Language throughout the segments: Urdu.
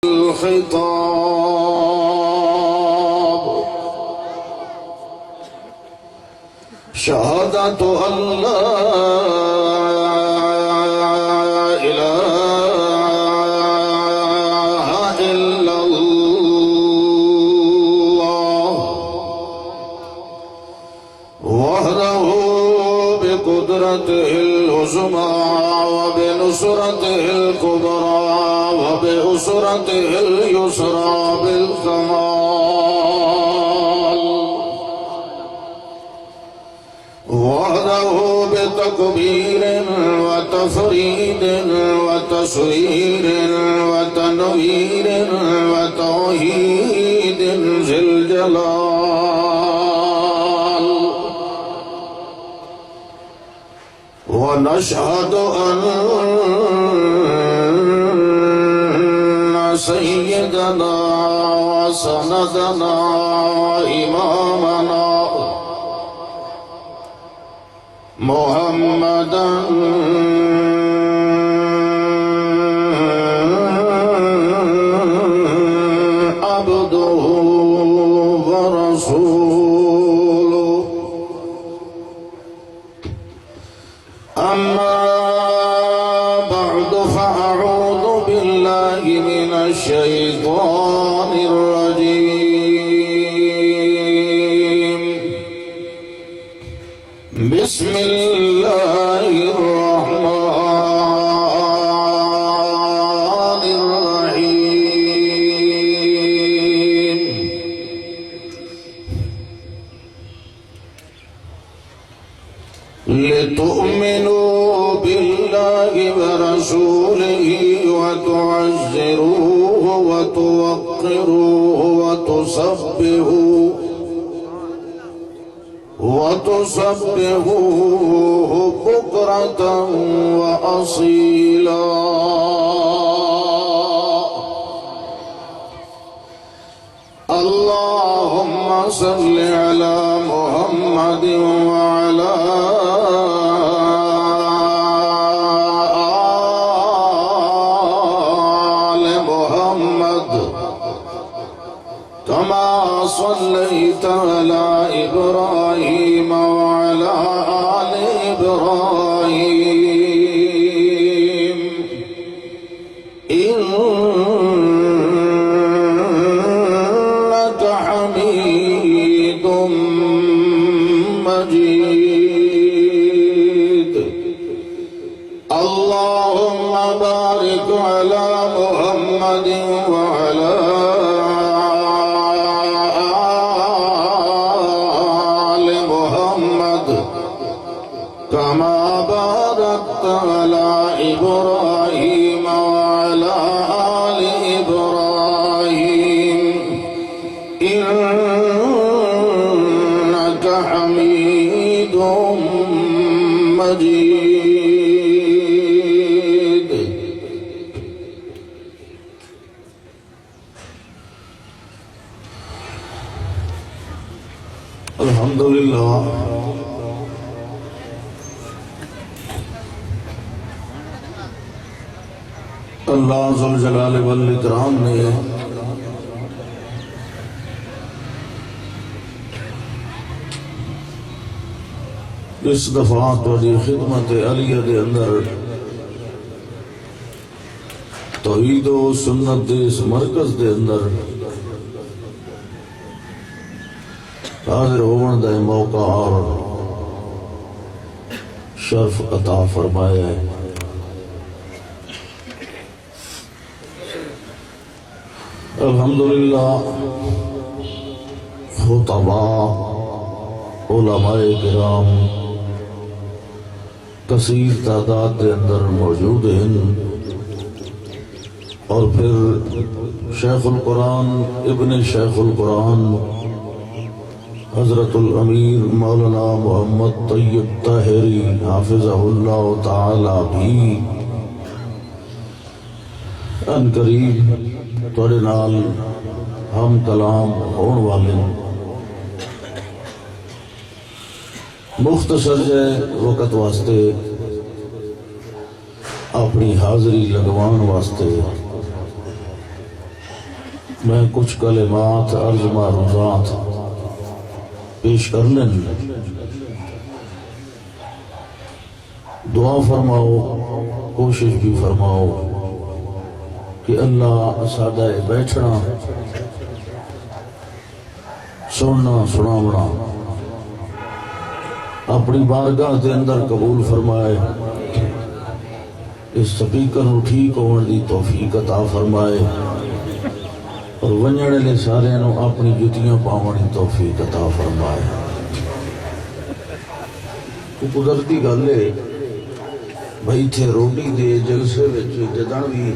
الخطاب شهادة أن لا إله إلا الله وحده بقدرته العظمى وبنصرته الكبرى وبأسرته اليسرى بالكمال وحده بتكبير وتفريد وتصوير وتنوير وتوحيد ذي الجلال ونشهد أن سيدنا وسندنا وإمامنا محمدا عبده ورسوله أما بعد فأعوذ بالله من الشيطان الرجيم بسم الله الرحمن الرحيم لتؤمنوا بالله ورسوله وتعزروه وتوقروه وتسبحوه بكرة وأصيلا اللهم صل على محمد وعلى آل محمد كما صليت على إبراهيم وعلى آل إبراهيم إنك حميد مجيد اللهم بارك على محمد وعلى كما باركت على إبراهيم وعلى آل إبراهيم إنك حميد مجيد الحمد لله اللہ ذوالجلال والاکرام نے اس دفعہ تھوڑی خدمت علیہ دے اندر توحید و سنت دے اس مرکز دے اندر حاضر ہون دے موقع اور شرف عطا فرمایا ہے الحمدللہ خطباء علماء کرام کثیر تعداد کے اندر موجود ہیں اور پھر شیخ القرآن ابن شیخ القرآن حضرت الامیر مولانا محمد طیب طاہری حافظہ اللہ تعالی بھی ان قریب توڑے نال ہم کلام ہون والے مختصر جائے وقت واسطے اپنی حاضری لگوان واسطے میں کچھ کلمات عرض معروضات پیش کر لیں، دعا فرماؤ، کوشش بھی فرماؤ کہ اللہ سادہ بیٹھنا سننا سناونا اپنی بارگاہ دے اندر قبول فرمائے، اس سپیکر نو ٹھیک ہون دی توفیق عطا فرمائے، اور ونجن والے سارے نو اپنی جتیاں پاون دی توفیق عطا فرمائے۔ قدرتی گل ہے بھائی تھے روٹی دے جلسے وچ جدن بھی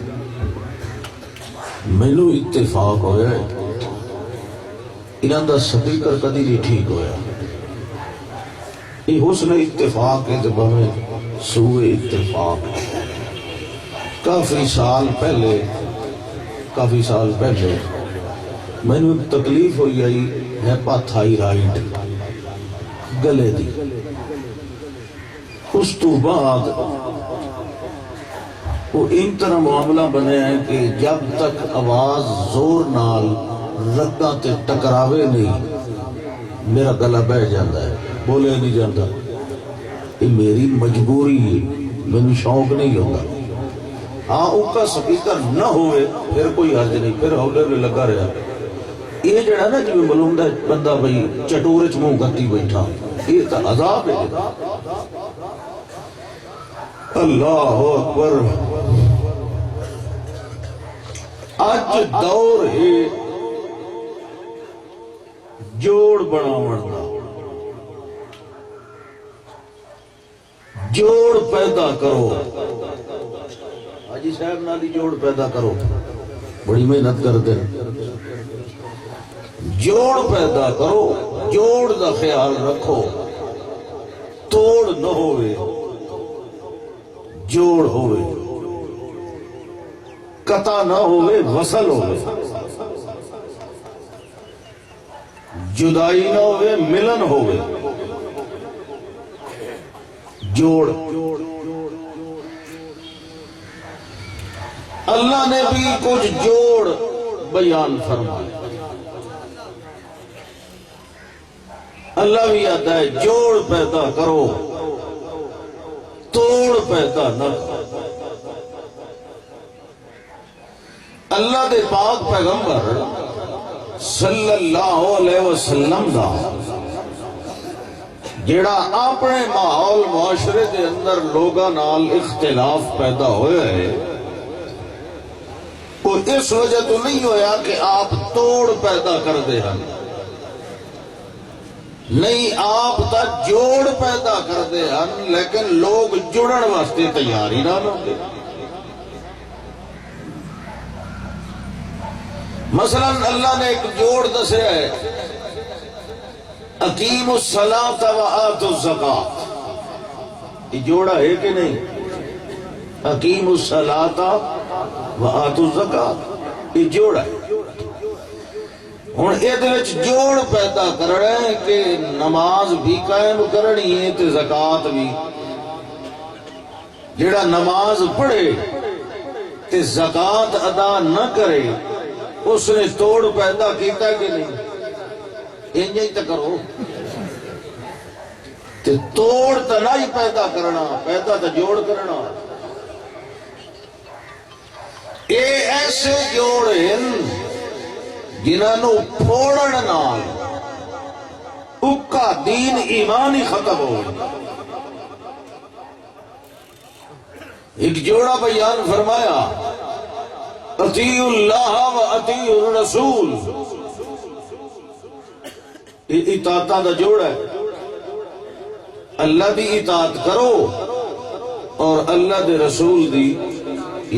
مینوں اتفاق ہویا ہے انہاں دا سپیکر کدی نہیں ٹھیک ہویا۔ یہ حسن اتفاق ہے تو بہمیں سوء اتفاق۔ کافی سال پہلے میں نے تکلیف ہوئی آئی ہیپاتھائرائڈ گلے دی، اس تو بعد وہ ان طرح معاملہ بنے ہیں کہ جب تک آواز زور نال رگاں تے ٹکراوے نہیں میرا گلا بہ جاتا ہے، بولے نہیں جاتا۔ یہ میری مجبوری ہے، مجھے شوق نہیں ہوتا۔ ہاں اس کا سپیکر نہ ہوئے پھر کوئی حرج نہیں، پھر ہولے میں لگا رہا۔ یہ جڑا نا جی معلوم ہے بندہ بھائی چٹور چ منہ گتی بیٹھا، یہ تو عذاب ہے۔ اللہ اکبر۔ اج دور ہے جوڑ بناون دا، جوڑ پیدا کرو۔ حاجی صاحب نالی جوڑ پیدا کرو، بڑی محنت کرتے ہیں۔ جوڑ پیدا کرو، جوڑ دا خیال رکھو، توڑ نہ ہوئے، جوڑ ہوئے، قطع نہ ہوئے، وصل ہوئے، جدائی نہ ہوئے، ملن ہوئے، جوڑ۔ اللہ نے بھی کچھ جوڑ بیان فرمائے۔ اللہ بھی آتا ہے جوڑ پیدا کرو، توڑ پیدا نہ کرو۔ اللہ دے پاک پیغمبر صلی اللہ علیہ وسلم دا جڑا اپنے ماحول معاشرے دے اندر لوگاں نال اختلاف پیدا ہویا ہے، وہ اس وجہ تو نہیں ہویا کہ آپ توڑ پیدا کر دے ہیں، نہیں آپ تا جوڑ پیدا کر دے ہیں، لیکن لوگ جڑن واسطے تیاری نہ لوگے۔ مثلا اللہ نے ایک جوڑ دسے ہے، اقیموا الصلاۃ وآتوا الزکاۃ۔ یہ جوڑا ہے کہ نہیں؟ اقیموا الصلاۃ وآتوا الزکاۃ، یہ جوڑا ہے۔ ہن ایدے وچ جوڑ پیدا کرنا ہے کہ نماز بھی قائم کرنی ہے تے زکات بھی۔ جڑا نماز پڑھے تے زکات ادا نہ کرے اس نے توڑ پیدا کیتا کہ نہیں؟ انجا ہی تو کرو، تے توڑ تو نہیں پیدا کرنا، پیدا تو جوڑ کرنا۔ اے ایسے جوڑ ہیں جنہاں نو پھوڑن نال اکا دین ایمان ہی ختم ہو۔ ایک جوڑا بیان فرمایا، اطیعوا اللہ و اطیعوا الرسول۔ یہ اطاعتاں دا جوڑا ہے، اللہ دی اطاعت کرو اور اللہ دے رسول دی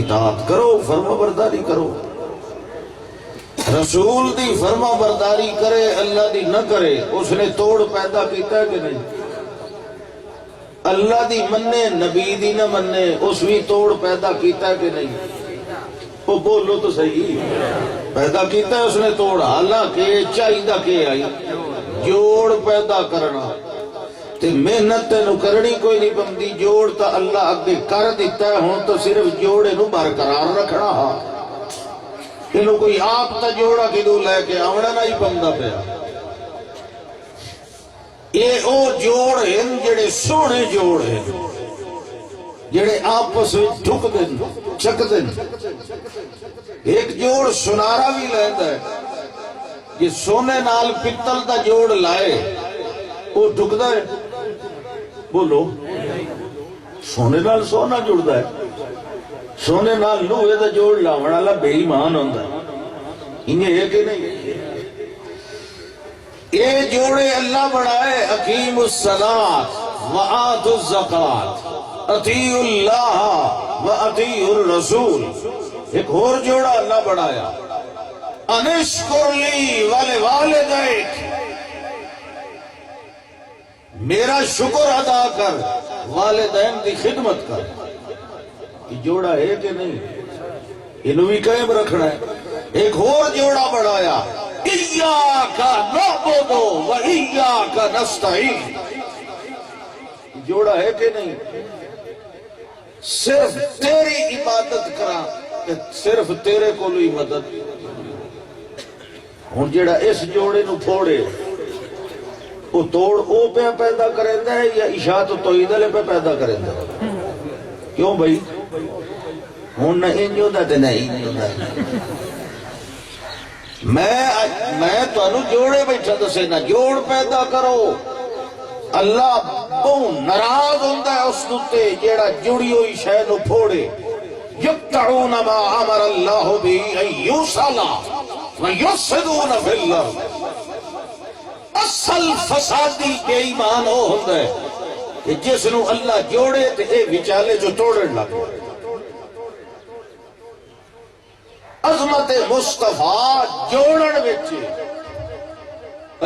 اطاعت کرو، فرما برداری کرو۔ رسول دی فرما برداری کرے اللہ دی نہ کرے اس نے توڑ پیدا کیتا ہے کہ نہیں؟ اللہ دی مننے نبی دی نہ مننے اس بھی توڑ پیدا کیتا ہے کہ نہیں؟ وہ بولو تو صحیح، پیدا کیتا ہے اس نے توڑ، حالانکہ چاہیدہ کہ آئی جوڑ پیدا کرنا تے محنت تینوں کرنی کوئی نہیں بندی، جوڑ تا اللہ اگے کر دیتا ہے، ہوں تو صرف جوڑے نو برقرار رکھنا۔ انہوں کوئی آپ تا جوڑا کدو لے کے آونا نہ ہی پمدہ پیا. یہ او جوڑ ہیں جڑے سونے جوڑ ہیں جڑے آپس میں ٹھک دن چک دن. ایک جوڑ سنارا بھی لیندہ ہے یہ سونے نال پتل دا جوڑ لائے وہ ٹھکدہ ہے. بولو سونے نال سونا جوڑدہ ہے. سونے نال لوہے دا جوڑ لاونا اللہ بے ایمان ہوندہ ہے. انہیں یہ کہ نہیں یہ جوڑے اللہ بڑھائے اقیم الصلاۃ وآت الزکاۃ اطیعوا اللہ واطیعوا الرسول. ایک اور جوڑا اللہ بڑھایا انشکر لی ولوالدیک میرا شکر ادا کر والدین کی خدمت کر. یہ جوڑا ہے کہ نہیں انہوں بھی قائم رکھنا ہے. ایک اور جوڑا بڑھایا ایاک نعبد و ایاک نستعین. جوڑا ہے کہ نہیں صرف تیری عبادت کرا صرف تیرے کو لئی مدد. ہوں جڑا اس جوڑے نو پھوڑے وہ توڑ او پہ پیدا کریں ہے یا اشاعت و توحید لے پہ پیدا کریں ہے. کیوں بھائی ہوں نہ انجو دا تے نہ انجو دا. میں تو انو جوڑے بیٹھا دسے نہ جوڑ پیدا کرو. اللہ بہت ناراض ہوندہ ہے اس نتے جیڑا جڑی ہوئی شے نو پھوڑے. یقطعون ما امر اللہ بھی ان یوصل ویفسدون فی الارض. اصل فسادی بے ایمان ہو ہوندہ ہے کہ جس نو اللہ جوڑے تے اے وچالے جو توڑن لگے. عظمت مصطفیٰ جوڑن وچے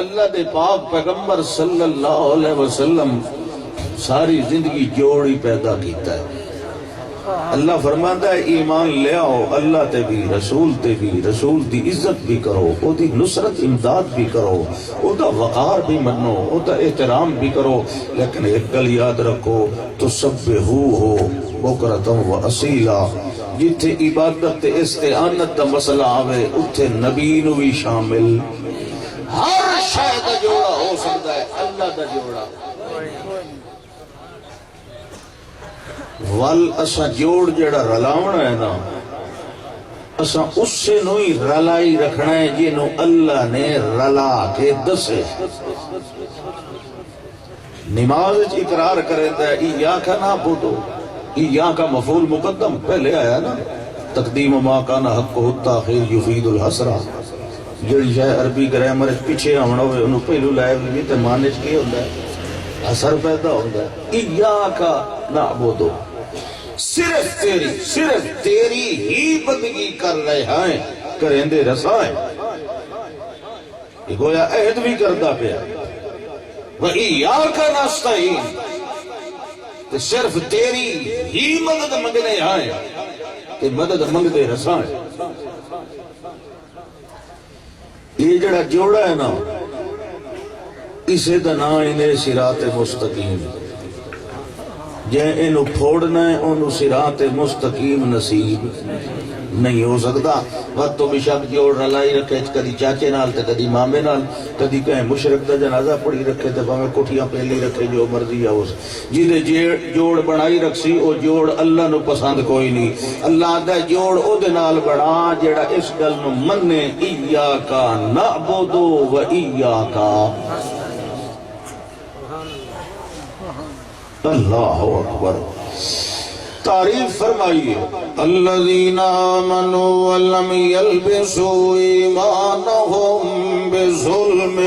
اللہ دے پاک پیغمبر صلی اللہ علیہ وسلم ساری زندگی جوڑی پیدا کیتا ہے. اللہ فرماتا ہے ایمان لے آؤ اللہ تے بھی رسول دی عزت بھی کرو او دی نصرت امداد بھی کرو او دا وقار بھی منو او دا احترام بھی کرو. لیکن ایک گل یاد رکھو تسبحو ہو بکرتم و اصیلا. جتھے عبادت تے استعانت دا مسئلہ آوے اتھے نبی نو بھی شامل. ہر شاید دا جوڑا ہو سکتا ہے اللہ دا جوڑا. وال اسا جوڑ جڑا رلاونا ہے نا اسا اس سے نوئی رلائی رکھنا ہے جنہوں اللہ نے رلا کے دسے. نماز اقرار کریں دا ایاک نعبدو ایاک مفعول مقدم پہلے آیا نا تقدیم ما کان حق التاخیر یفید الحسرہ. جڑی شاہ عربی گرامر پیچھے آمنا ہوئے انہوں پہلو لائے بھی تے مانج کے ہوندہ ہے اثر پیدا ہوندہ ہے. ایاک نعبدو صرف تیری ہی بندگی کر رہے ہیں کریں دے رسائیں. یہ گویا عہد بھی کردہ پیا وَإِيَّاكَ نَسْتَعِينُ صرف تیری ہی مدد منگنے آئے کہ مدد منگ دے رسائیں. یہ جڑا جوڑا ہے نا اسے دنا انہیں صراط مستقیم. جہاں انہوں پھوڑنا ہے انہوں صراط مستقیم نصیب نہیں ہو سکتا. وقت تو بشک جوڑ رلائی رکھے کدی چاچے نال تے کدی مامے نال کدی کہیں مشرک دا جنازہ پڑی رکھے تے باہمیں کوٹھیاں پہلی رکھے جو مرضی ہے اس جیدے جوڑ بڑھائی رکھسی او جوڑ اللہ نو پسند کوئی نہیں. اللہ دا جوڑ او دے نال بڑھا جیڑا اس گل نو مننے ایاکا نعبدو و ایاکا. اللہ اکبر. تعریف فرمائیے الذین آمنوا ولم یلبسوا ایمانہم بظلم.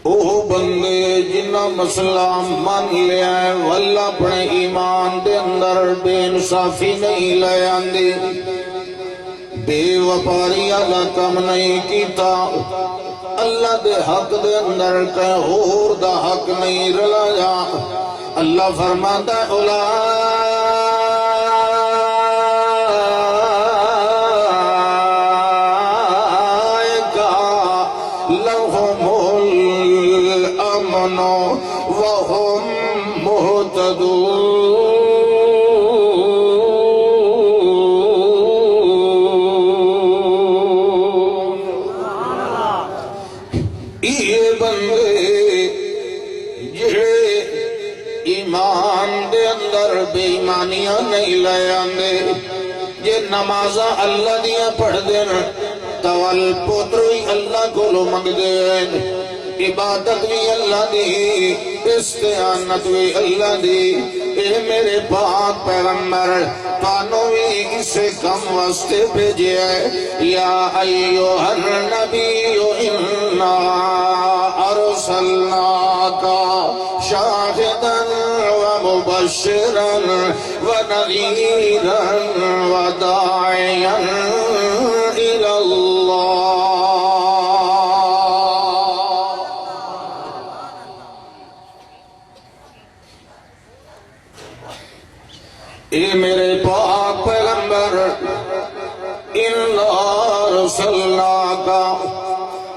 او بندے جنہ مسئلہ من لیا ہے واللہ اپنے ایمان دے اندر بے انصافی نہیں لے آندے بے وپاری اللہ کم نہیں کیتا اللہ دے حق دے اندر کہیں اور دا حق نہیں رلایا. اللہ فرماتا ہے لهم الامن وهم مهتدون. نہیں لے آندے یہ نمازاں اللہ دیاں پڑھ دین تول پتر بھی اللہ کو لو منگ دین عبادت بھی اللہ دی استعانت بھی اللہ دی اے میرے پاک پیغمبر تانوں بھی اسے کم واسطے بھیجے یا ایوہ النبی انا ارسلناک شاہدا ومبشرا ونذیرا وداعیا الى اللہ اے میرے پاک پیغمبر انا ارسلناک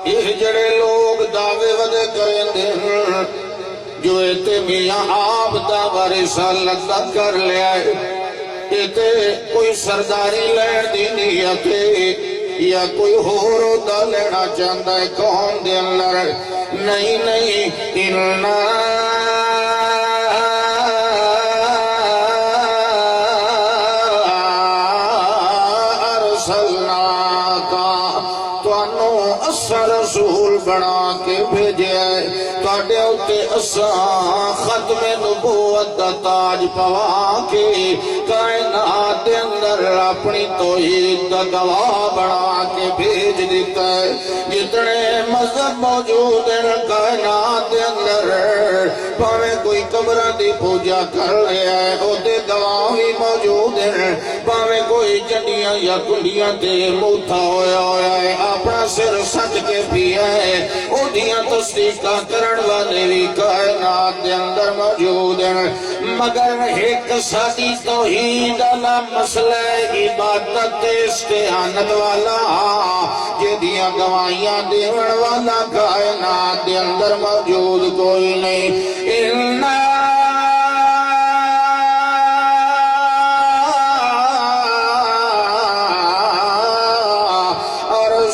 یہ جڑے لوگ دعوے ودے کریں دیں جو ایتے میاں آپ دعوی رسالت دا کر لیا ہے ایتے کوئی سرداری لین دی نیت یا کوئی ہورو دا لینا چاہتا ہے قوم دے اندر نہیں نہیں اننا رسول بنا کے بھیجے تواڈے اُتے اساں ختم نبوت دا تاج پوا کے کائنات دے اندر اپنی توحید دا گواہ بنا کے بھیج دیتا ہے جتنے مذہب موجود ہیں کائنات دے اندر پاویں کوئی قبرہ دی پوجا کر رہا ہے او دے گواہ بھی موجود ہیں پاویں کوئی جنڈیاں یا کنڈیاں تے موتھا ہویا ہے اپنا سر سٹ کے بھی ہے او دیاں تصدیقہ کرن والے بھی کائنات دے اندر موجود ہیں مگر ایک سادی توحید والا مسئلہ عبادت استعانت والا یہ دیاں گواہیاں دیون والا کائنات دے اندر موجود کوئی نہیں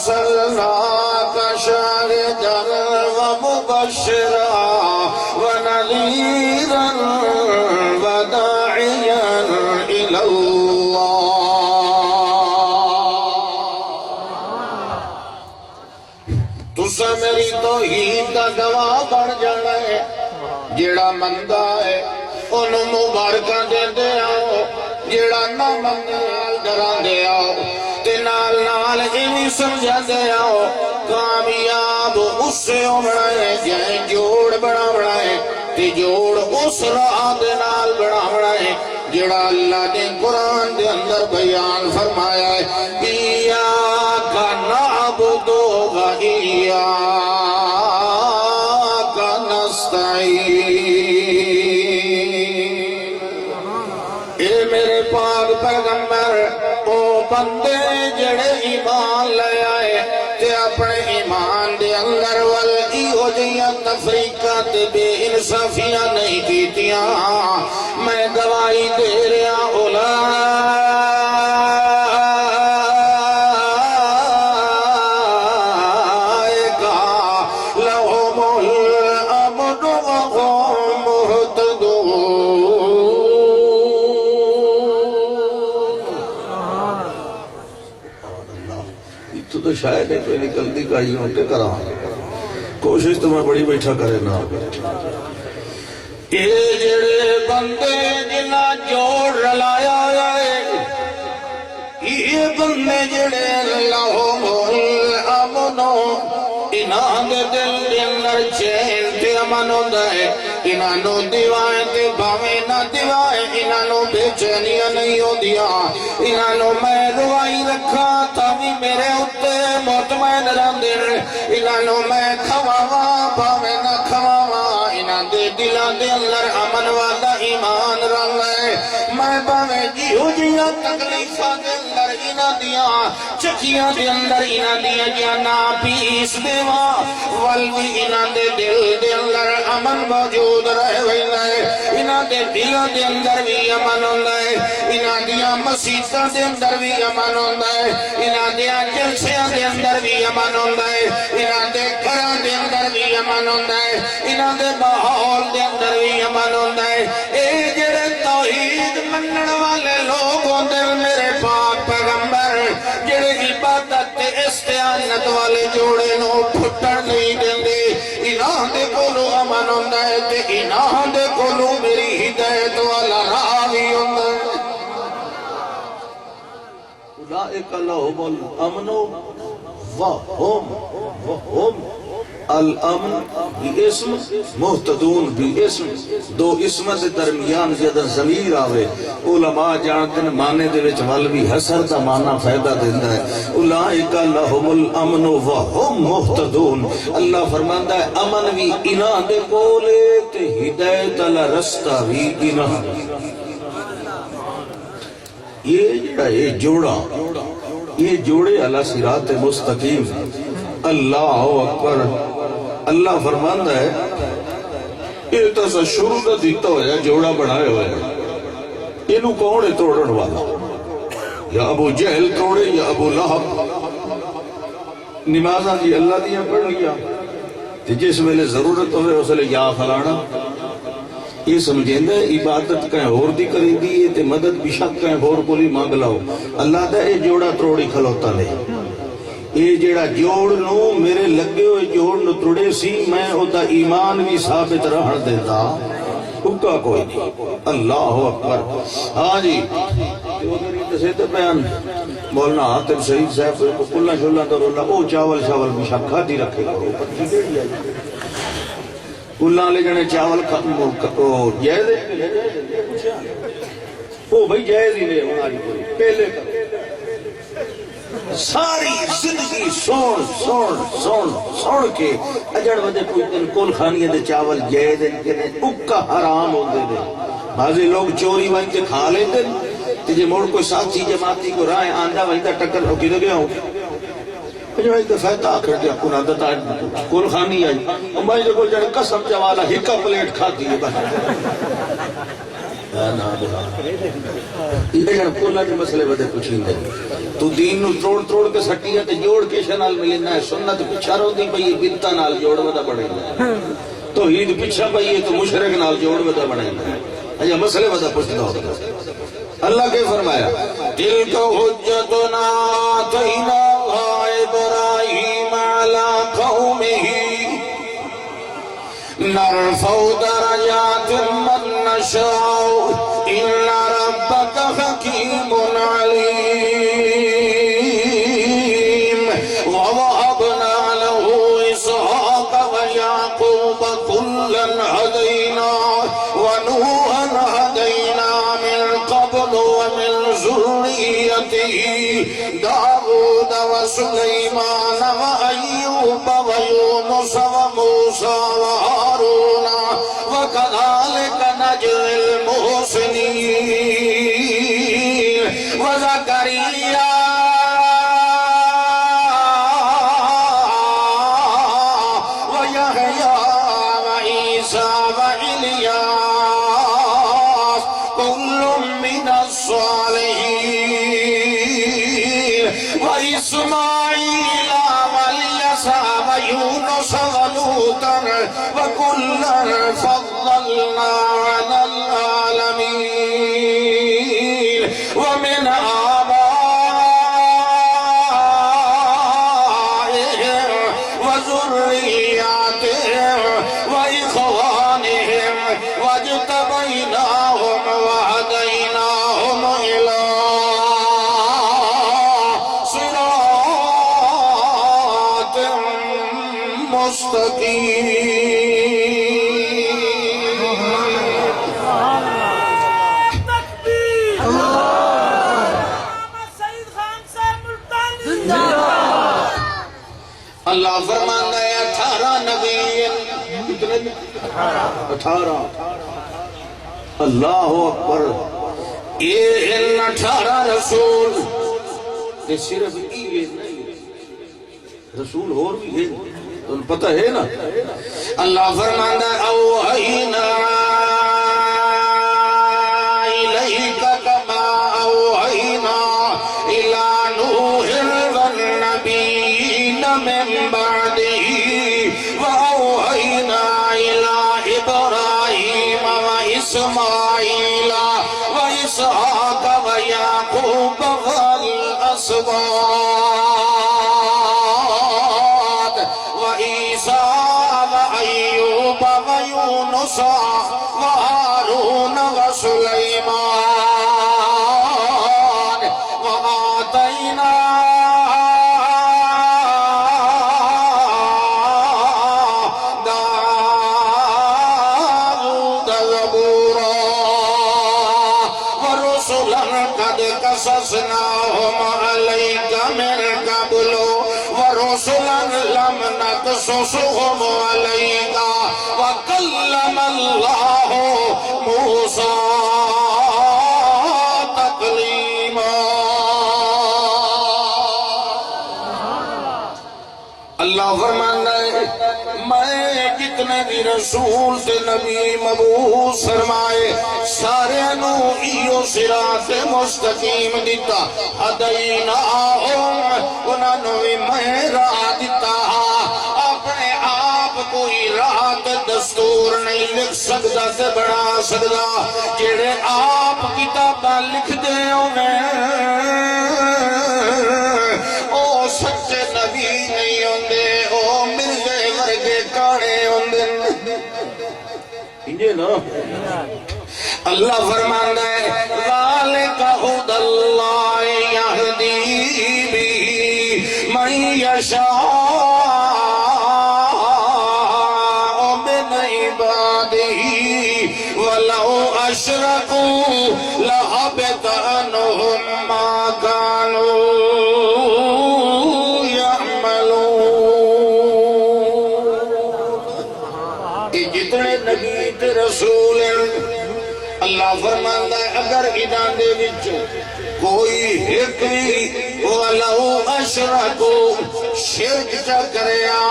ارسلناک شاہدا ومبشرا ونذیرا وداعیا الی اللہ تسا میری توحید دا گواہ بن جانا ہے جیڑا مندہ ہے انہوں مبارکہ دے دے آؤ جیڑا نہ مندہ ڈران دے آؤ تے نال نال ایویں سمجھا دے آؤ کامیاب اس سے بنائے جائیں جوڑ بنا بنائے تے جوڑ اس راہ دے نال بنا بنائے جڑا اللہ نے قرآن دے اندر بیان فرمایا ہے ایاک نعبد و ایاک نستعین اے میرے پاک پیغمبر او بندے جڑے ایمان لے آئے تے اپنے ایمان دے اندر والئی ہو جیاں تفریقات بے انصافیاں نہیں کیتیاں میں گواہی دے رہا اولئک لہم الامن وهم مہتدون تو شاید ہے کوئی نکلتی کائی ہوتے کراں کوشش تو میں بڑی بیٹھا کرے نہ اے جڑے بندے جنہ جوڑ رلایا ہے یہ بندے جڑے لہم الامن انہاں دے دل دے اندر چین تے امن ہوندا ہے انہاں نو دیوائیں تے بھاویں نہ دیوائیں انہاں نو بے چینیاں نہیں ہوندیاں انہاں نو میں دعائی رکھا تاوی میرے اتے مطمئن رہندے انہاں نو میں کھواواں بھاویں نہ کھواواں انہاں دے دلاں دے اندر امن والا ایمان رہندا ہے میں بھاویں جیو جیاں تکلیفاں دے اندر انہاں دیاں چکیاں دے اندر انہاں دیاں جانا پیس دیواں والوی انہاں دے دل دے اندر امن موجود رہے ویندہ ہے انہاں دے دلوں دے اندر بھی امن ہوندا ہے انہاں دیاں مسیتاں دے اندر بھی امن ہوندا ہے انہاں دیاں جلسیاں دے اندر بھی امن ہوندا ہے انہاں دے گھراں دے اندر بھی امن ہوندا ہے انہاں دے ماحول دے اندر بھی امن ہوندا ہے اے جڑے توحید منن والے لوگ لعنت والے جوڑے نو پھٹن نہیں دیندے انہاں دے کولوں امن ہوندا ہے تے انہاں دے کولوں میری ہدایت والا راہ وی ہوندا ہے اولئک لهم الامن وهم الامن باسم محتدون باسم دو اسم دے درمیان جدہ ضمیر آوے علماء جانتے ہیں معنی دے وچ ول بھی حسر دا معنی فائدہ دیندا ہے اولئک لهم الامن وهم محتدون اللہ فرماندا ہے امن بھی انہاں دے کولے تے ہدایت والا رستہ بھی انہاں یہ جوڑا یہ جوڑے علی صراط مستقیم اللہ اکبر اللہ فرماندا ہے یہ تو شروع دا دیتا ہویا جوڑا بنائے ہوئے انہوں کون ہے توڑن والا یا ابو جہل توڑے یا ابو لہب نمازاں دی اللہ دیا پڑھ لیا جس ویلے ضرورت ہوئے اس لئے یا فلانا یہ سمجھیں دے عبادت کہیں اور دی کریں دی تے مدد بھی شک کہیں اور کولی مانگ لاؤ اللہ دا یہ جوڑا تروڑی کھلوتا لے یہ جڑا جوڑ نو میرے لگے ہوئے جوڑ نو تروڑے سی میں ہوتا ایمان بھی ثابت رہن دیتا اکا کوئی نہیں اللہ اکبر ہاں جی سیدھے بیان مولانا حاتم شہید صاحب کو کلہ شلہ در اللہ او چاول شاول بھی شک کھاتی رکھے گا اللہ لے جنے چاول جائز ہے وہ بھئی جائز ہی لے ہماری کوئی پہلے کر ساری زندگی سون کے اجڑ ودے کوئی دن کول خانیے دے چاول جائز ہیں کہ اکا حرام ہو دے دے بازی لوگ چوری وہیں کے کھا لیں دے تجھے موڑ کوئی ساتھی جماعتی کو رائے آندہ وہیں تا ٹکر ہو کی دے گیا ہوں جو ایک دفعہ آخر دیا کن عادت آج کول خانی آئی امائی جو کل جانے قسم جوالا ہکا پلیٹ کھاتی ہے بس یہ جانے کلہ کے مسئلے بدے پوچھیں دے تو دین نو تروڑ کے سٹیاں تے جوڑ کے شنال ملینا ہے سنت پچھا رو دی بھئی بنتا نال جوڑ ودا بڑھیں گا تو عید پچھا بھئی تو مشرق نال جوڑ ودا بڑھیں گا اجا مسئلے ودا پوچھتا ہوتا اللہ کے فرمایا تلک حجتنا آتینا إبراهيم على قومه نرفع درجات من نشاء إن ربك حكيم عليم ووهبنا له إسحاق ويعقوب كلا هدينا ونوحا هدينا من قبل ومن ذريته داود وسليمان وأيوب ويونس وموسى وهارون وكذلك نجزي المحسنين وزكريا ويحيى وعيسى وإلياس كل من الصالحين وإسماعيل واليسع ويونس ولوطا وكلا فضلنا على العالمين ومن آبائهم وذرياتهم وإخوانهم واجتبيناهم وهديناهم إلى صراط مستقيم اللہ فرماتا ہے 18 نبی کتنے 18 اللہ اکبر یہ 18 رسول کہ صرف یہ نہیں رسول اور بھی ہے تو پتہ ہے نا اللہ فرماتا ہے اوحینا الیک کما اوحینا الی نوح والنبیین من بعده واوحینا الی ابراہیم واسماعیل واسحاق ویعقوب والاسباط موسى وهارون وسليمان وآتينا داود زبورا ورسلا قد قصصناهم عليك من قبل ورسلا لم نقصصهم عليك وكلم الله موسى تكليما. اللہ فرماتا ہے میں جتنے بھی رسول تے نبی مبعوث فرمائے سارے نو ایو صراط مستقیم دیتا ہدیناہم انہاں نو میں راہ دیتا اپنے آپ کوئی راہ تے دستور نہیں لکھ سکتا تے بڑھا سکتا جڑے آپ کتاباں لکھ دے ہوئے او سچے نبی نہیں ہوندے او مرزے ورگے کاڑے ہوندے انجے نا. اللہ فرماندا ہے ذالک ھدی اللہ یہدی بہ من یشاء من عبادہ ولو اشرکوا لحبط عنہم ما کانوا رسول. اللہ فرماندا ہے اگر انہاں دے وچ کوئی ایک بھی ولو اشرکو شرک چا کریا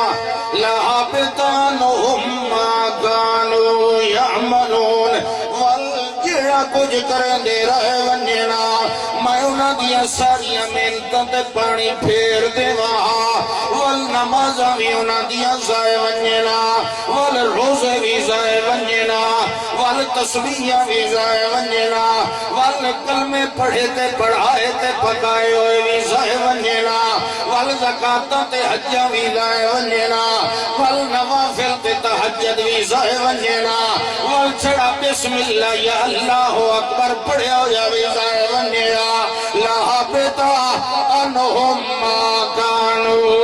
لحبط عنہم ما کانوا یعملون جڑا کچھ کرن دے رہے ونجنا میں انہاں دیاں ساریاں محنتاں تے پانی پھیر دیواں ول نمازاں وی انہاں دیاں ضائع ونجنا ول روزے وی ضائع ونجنا ول تسبیحاں وی ضائع ونجنا ول کلمے پڑھے تے پڑھائے تے پکائے ہوئے وی ضائع ونجنا ول زکاتاں تے حجاں وی ضائع ونجنا ول نوافل تے تہجد وی ضائع ونجنا ول چھڑا بسم اللہ یا اللہ اکبر پڑھیا ہویا وی ضائع ونجنا لحبط عنہم ما کانوا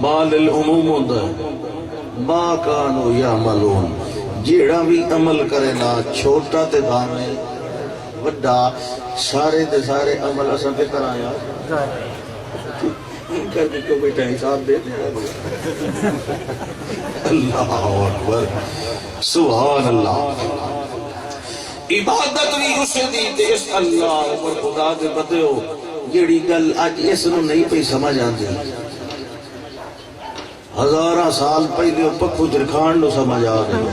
مال العموم ہوندہ ہے ما کانوا یعملون جیڑا بھی عمل کرے نا چھوٹا تے بانے وڈا سارے دے سارے عمل اساں تے کرایا کر کے کو بیٹا حساب دے دے. اللہ اکبر سبحان اللہ. عبادت بھی اسے دی تے اس اللہ اور خدا دے بندے ہو جیڑی گل اج اس نو نہیں پئی سمجھ آندی ہزاراں سال پہلے پکھو جرکھان نو سمجھ آ گئی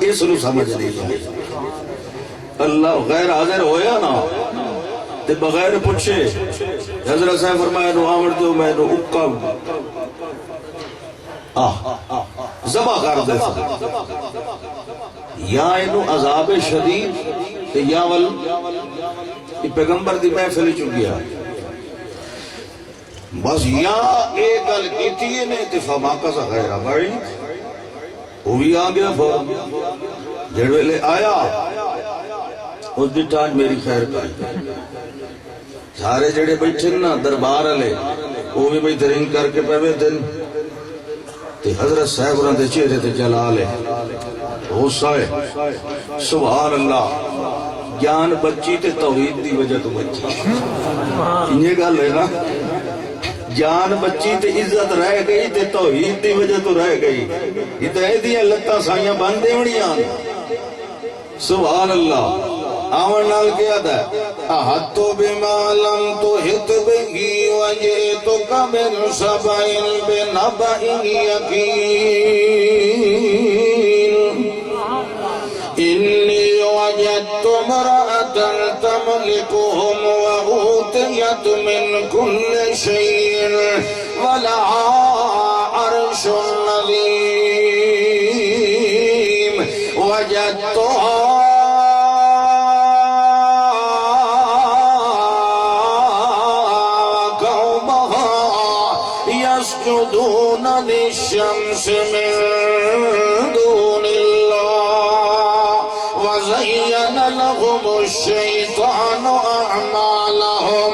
اس نو سمجھ نہیں آئی. اللہ غیر حاضر ہویا نا تے بغیر پوچھے حضرت صاحب فرمایا نو آمر دو میں نو اکم ذبح کر دے یا انو عذاب شدید تے یا ول پیغمبر دی محفل چ گیا بس یا ایک گل کیتی ہے نے تے فما کا غیر بڑی وہ بھی آ گیا جڑ ویلے آیا اس دی ٹانج میری خیر کر سارے جڑے بیٹھے نا دربار والے وہ بھی بہترین کر کے پے دن تے حضرت صاحب انہاں دے چہرے تے جلال ہے غصہ ہے سبحان اللہ. جان بچی تے توحید دی وجہ تو بچی یہ گل ہے نا جان بچی تے عزت رہ گئی تے توحید دی وجہ تو رہ گئی ہدایت دیاں لتاں سائیاں بن دیونیاں سبحان اللہ. آمن نال کیا دا احط بما لم تحط به وجئتك من سبع بنبأ يقين إني وجدت امرأة تملكهم وأوتيت من كل شيء ولها عرش عظيم وجدتها القصص من دون الله وزين لهم الشيطان أعمالهم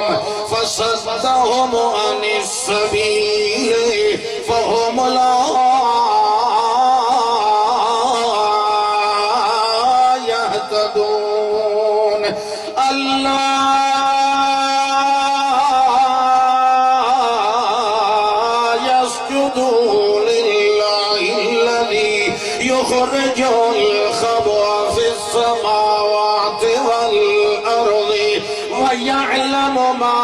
فصدهم عن السبيل فهم لا يهتدون يخرج الخبأ في السماوات والأرض ويعلم ما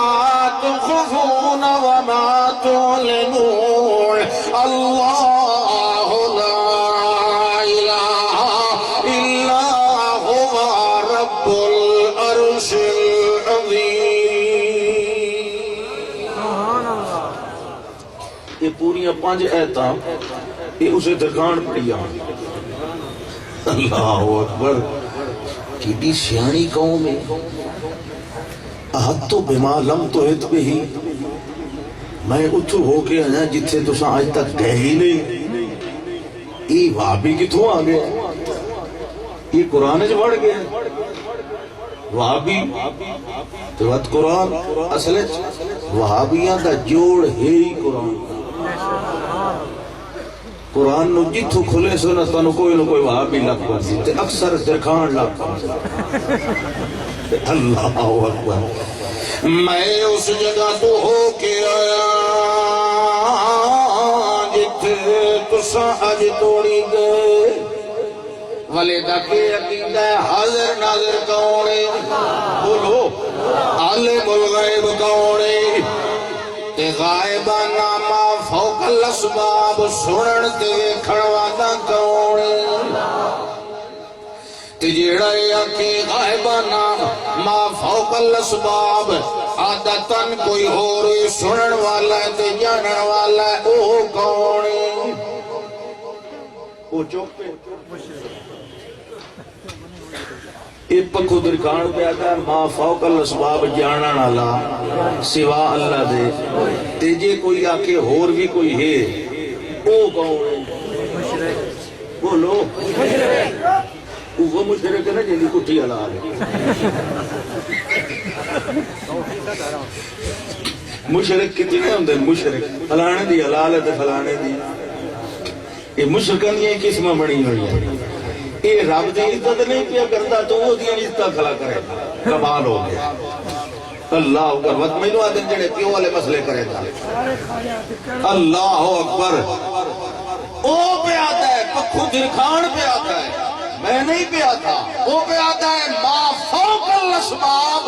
تخفون وما تعلنون الله لا إله إلا هو رب العرش العظيم. یہ پوریاں 5 آیتاں یہ اسے درخان پڑی آن. اللہ اکبر کیڈی سیانی قوم ہے. احط بما لم تحط به میں اتھو ہو کے آیا جتھے تساں آج تک گئے ہی نہیں. یہ وہابی کتھوں آ گیا؟ یہ قرآن وچ وڑ گیا. وہابی تو وقت قرآن اصل وہابیاں دا جوڑ ہے ہی قرآن. قرآن نو جتھو کھلے سو نہ تانوں کوئی نہ کوئی وہابی لگ پڑسی تے اکثر درخان لگ پڑسی. اللہ اکبر. میں اس جگہ تو ہو کے آیا جتھے تساں اج توڑی گئے. والے دا کے عقیدہ ہے حاضر ناظر کون ہے؟ بولو. عالم الغیب کون ہے؟ تے غائبانہ ما فوق الاسباب سنن تے ویکھن والا کون ہے؟ تے جیڑا کہ غائبانہ ما فوق الاسباب عادتاً کوئی اور سنن والا ہے تے جانن والا ہے او کون ہے؟ او چوک پہ ایک پکھو درکان پہ آتا ہے ما فوق الاسباب جانن والا سوا اللہ دے. تے جے کوئی آکے اور بھی کوئی ہے او کون ہے؟ بولو. وہ مشرک ہے نا جن کی کٹھی حلال ہے. مشرک کتنے ہوندے ہیں؟ مشرک فلانے دی حلال ہے تے فلانے دی. یہ مشرکاں دی قسم بنی ہوئی ہے. یہ رب دی عزت نہیں پیا کرتا تو وہ دی عزت کھلا کرے. کمال ہو گیا. اللہ اکبر. وقت مینوں آدھے جڑے پیو والے مسئلے کرے گا. اللہ اکبر. او پہ آتا ہے پکھو درخان پہ آتا ہے. میں نہیں پہ آتا. وہ پہ آتا ہے ما فوق الاسباب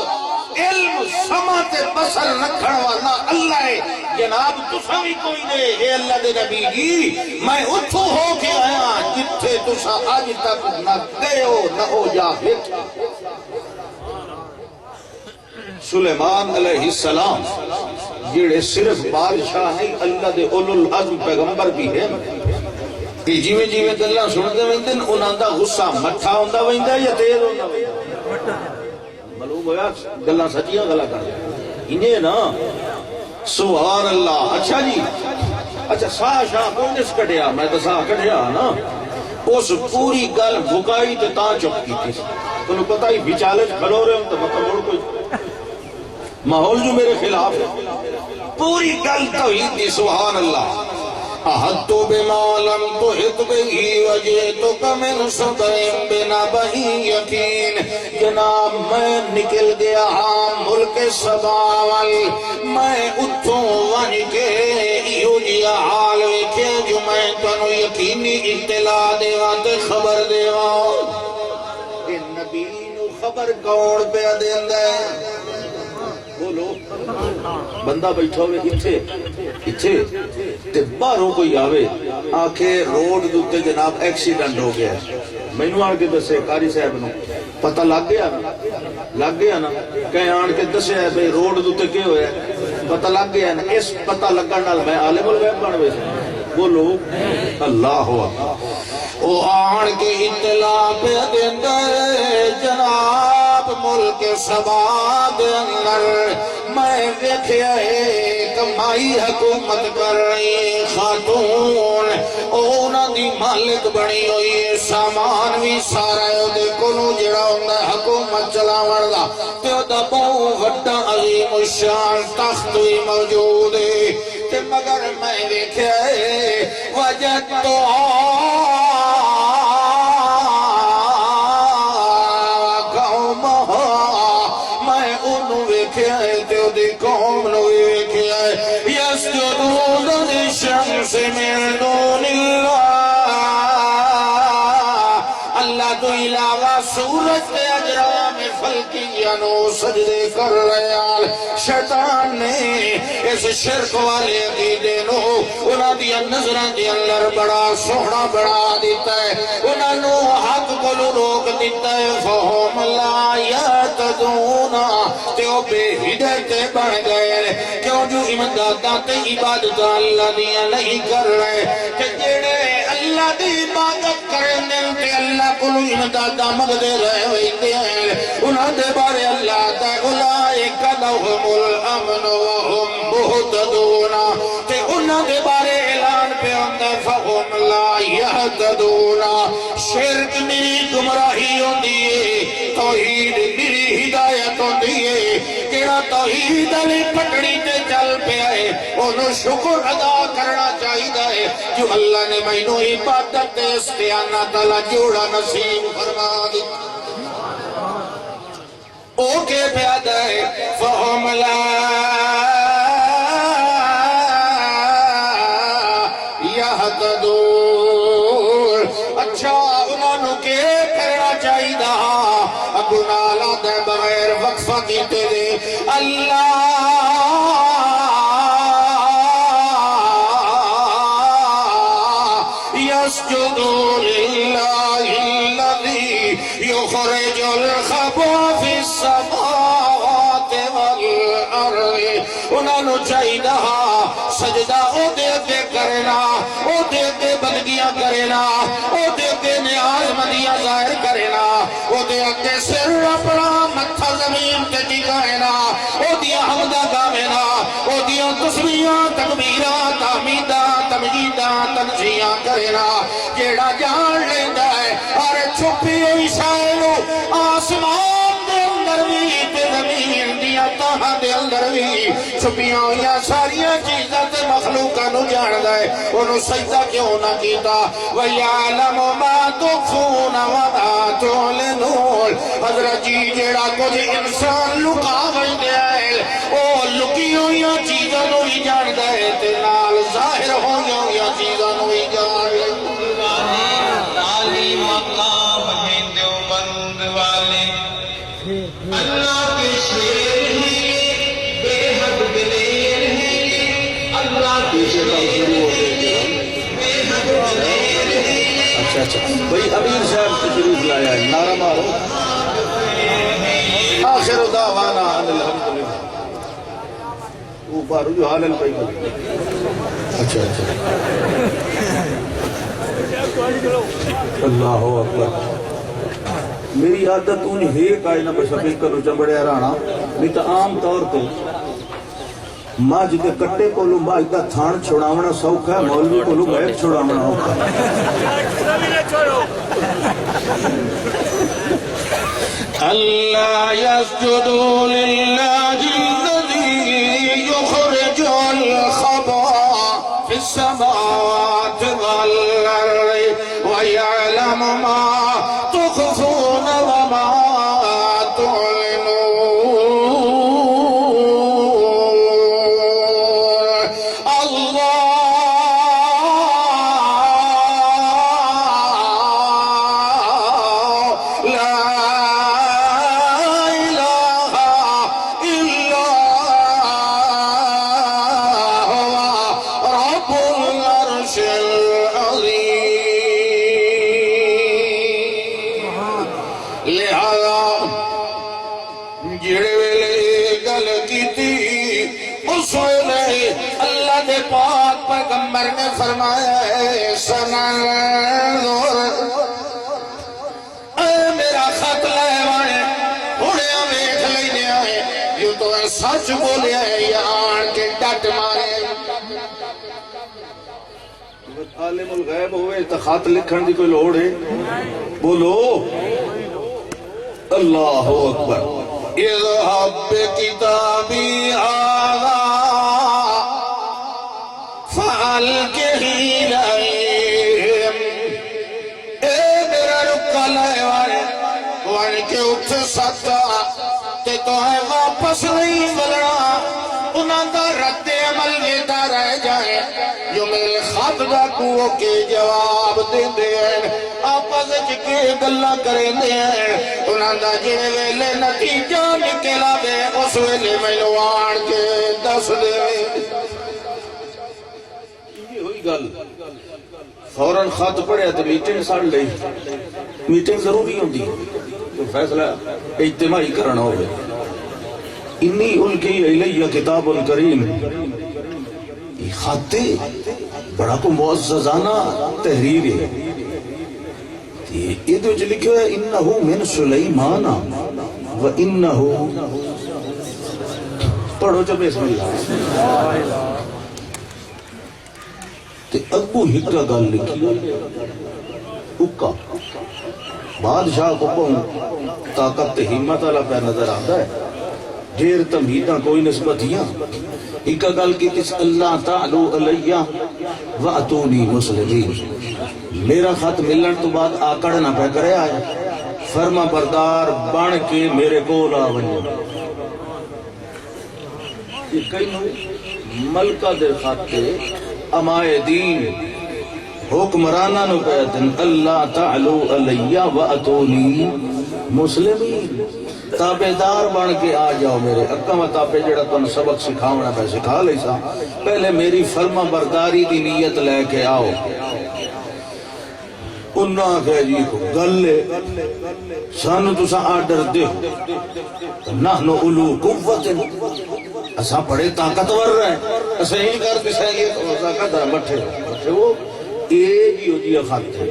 علم سماعت بصر رکھن والا اللہ ہے. جناب تساں بھی کوئی نہیں. اے اللہ دے نبی جی میں اتھو ہو کے آیا جتھے تساں آج تک نہ گئے ہو نہ ہو جا بیٹھا. سلیمان علیہ السلام جڑے صرف بادشاہ نہیں اللہ دے اولو العزم پیغمبر بھی ہیں. جیویں جیویں گلاں سنتے ویندے انہاں دا غصہ مٹھا ہوندا ویندا یا تیز ہوندا ویندا؟ معلوم ہویا گلاں سچیاں گلاں کر انہیں نا. سبحان اللہ. اچھا جی اچھا ساہ شاہ کوئی نہیں کٹیا میں تو ساہ کٹیا نا. اس پوری گل بھکائی تے تاں چپ کیتی. تنوں پتہ ہی بچالے کھلو رہے ہوں تو مطلب اور کوئی ماحول جو میرے خلاف ہے. پوری گل توحید دی. سبحان اللہ. احط بما لم تحط به وجئتك من سبع بنبأ یقین. جناب میں نکل گیا ہاں ملک سبا وال. میں اتھوں ون کے ایو جیا حال ویکھے جو میں تنوں یقینی اطلاع دیواں تے خبر دیواں. اے نبی نو خبر کون پہ دیندا ہے؟ بولو. بندہ بیٹھا ہوئے اتھے تے باہروں کوئی آوے آکھے روڈ دوتے جناب ایکسیڈنٹ ہو گیا. میں نو آن کے دسے قاری صاحب نو پتہ لگ گیا نا. کہیں آن کے دسے ہے بھئی روڈ دوتے کیا ہویا پتہ لگ گیا نا. اس پتہ لگن نال میں عالم الغیب بن ویسے. بولو. اللہ ہوا. او آن کے اطلاع پہ دیندے جناب ملک سبا دے اندر میں ویکھیا ہے کمائی حکومت کر رہی خاتون. او دی مالک بنی ہوئی ہے سامان بھی سارا ہے او دے کولوں جڑا ہوندا ہے حکومت چلاون دا تے او دا بہت وڈا عظیم الشان تخت بھی موجود ہے تے مگر میں ویکھیا ہے وجدت قوم نو ویکھیا ہے یسجدون للشمس من دون اللہ اللہ تو علاوہ سورج کے اجرام فلکیانو سجدے کر رہے ہیں شیطان نے اس شرک والے عقیدے نو انہاں دی نظراں دے اندر بڑا سوہنا بڑا دیتا ہے انہاں نو حق کولوں روک دیتا ہے فہم لا یتدون تے او بے ہدایت بن گئے کیوں جو امداداں تے عبادت اللہ دیاں نہیں کر رہے کہ جڑے اللہ دی عبادت کرنے تے اللہ کو امداداں مگدے رہے ہوئے ہیں انہاں دے بارے اللہ تے اولئک لهم الامن وهم مہتدون تے انہاں دے بارے اعلان پہ ہوندا فهم لا يهتدون شرک میری گمراہی ہوندی ہے توحید میری ہدایت ہوندی ہے کیڑا توحید علی پٹڑی تے چل پیا ہے انہوں شکر ادا کرنا چاہیے ہے جو اللہ نے مینوں عبادت تے استعانت اللہ جوڑا نصیب فرما دی اوکے پیادہ ہے فہم لا یہتدون اچھا انہوں کے کرنا چاہیے ابو نالا دے بغیر وقفہ کیتے دے اللہ يسجدوا لله الذي يخرج الخبا في السماوات والأرض انہوں چاہیدہ سجدہ او دے کے کرنا او دے کے بندگیاں کرنا او دے کے نیاز مندیاں ظاہر کرنا او دے کے سر اپنا متھا زمین تے ٹکائنا او دیا حمدہ گاوینا او دیا تسبیحاں تکبیراں تحمیداں تمجیداں تنزیاں کرنا جیڑا جان لیندہ ہے اور چھپی ہوئی شائلو آسمان دے اندر بھی تے زمین دیا تاہاں دے اندر بھی چھپیاں ہوئی ساریاں چیزاں تے مخلوقاں نو جاندہ ہے انہوں سجدہ کیوں نہ کیتا وَيَعْلَمُ مَا تُخْفُونَ وَمَا تُعْلِنُونَ حضرت جی جیڑا کچھ انسان لکا بجدے ہے او لکی ہوئی چیزاں نو ہی جاندہ ہے تے نال ظاہر ہوئی چیزاں نو ہی جاندہ ہے تعلیم مقام ہیں دیوبند والے اللہ کے شیر ہیں بے حد دلیر ہیں اللہ کے شیر ہیں بے حد دلیر ہیں اچھا بھئی امیر صاحب تشریف لایا ہے نعرہ مارو آخر دعوانا ان الحمدللہ اوپر جو حالن پہ اچھا اللہ اکبر میری عادت انہیں ہے کائنہ بشفیق کرو چمبڑے رانا نہیں تو عام طور پہ ماں جدے کٹے کو لوں ماں ادھا تھان چھوڑاونا سوکھا ہے مولوی کو لوں بیک چھوڑاونا ہوکا اللہ یسجدو للہ الذی یخرج الخبا فی السماوات والارض وَيَعْلَمُ مَا تُخْفُونَ وَمَا تُعْلِنُونَ اللہ لا الہ الا هو رب العرش لہذا جڑے ویلے گل کیتی اس ویلے اللہ دے پاک پیغمبر نے فرمایا ہے سننظر اے میرا خط لے وانے ہونے ویکھ لینے آئے یوں تو سچ بولے یا آن کے ڈٹ مارے عالم الغیب ہوئے تو خط لکھن دی کوئی لوڑ ہے؟ بولو اللہ اکبر. اذهب بكتابي هذا فألقه إليهم. اے میرا رکا لائے وان کے اٹھ سکتا تے تو ہے واپس نہیں ملنا. انہاں دا رد عمل یہ رہ جائے جو میرے خط دا کو کے جواب دیں دے ہیں آپس کے گلا کریں دے ہیں. انہاں دا جن ویلے نتیجہ نکلا دے اس ویلے مینوں آن کے دس دے. یہ ہوئی گل فوراً خط پڑھیا تو میٹنگ سڑ لئی. میٹنگ ضروری ہوندی ہے فیصلہ اجتماعی کرنا ہوئے. انی الکی الیہ کتاب الکریم. یہ خط بڑا کو معززانہ تحریر ہے. یہ تو لکھو ہے انہو من سلیمان و انہو. پڑھو جو بسم اللہ. تے ابو ہکا گل لکھی اکا بادشاہ کو پہن طاقت ہمت والا پہ نظر آتا ہے. ڈھیر تمہیداں کوئی نسبتیاں ایک گل کی تس اللہ تعالی علیہ واتونی مسلمین. میرا خط ملن تو بعد آکڑ نہ پہ کرے آئے فرما بردار بن کے میرے کو لا ونجو. یہ کئی ملکہ دے خاتے امائے دین حکمرانہ نو کہتن اللہ تعالی علیہ واتونی مسلمین. تابعدار بن کے آ جاؤ میرے اکا مطابق جڑا تم سبق سکھاونا پہ سکھا لے سا. پہلے میری فرما برداری دی نیت لے کے آؤ. انہاں کہ جی کو گلے سانو تسا آرڈر دے نحنو اولو قوت اسا بڑے طاقتور رہے اسا ہی کر کے سہی اسا قدر بٹھے وہ ایک ہی ہو جی خط ہے.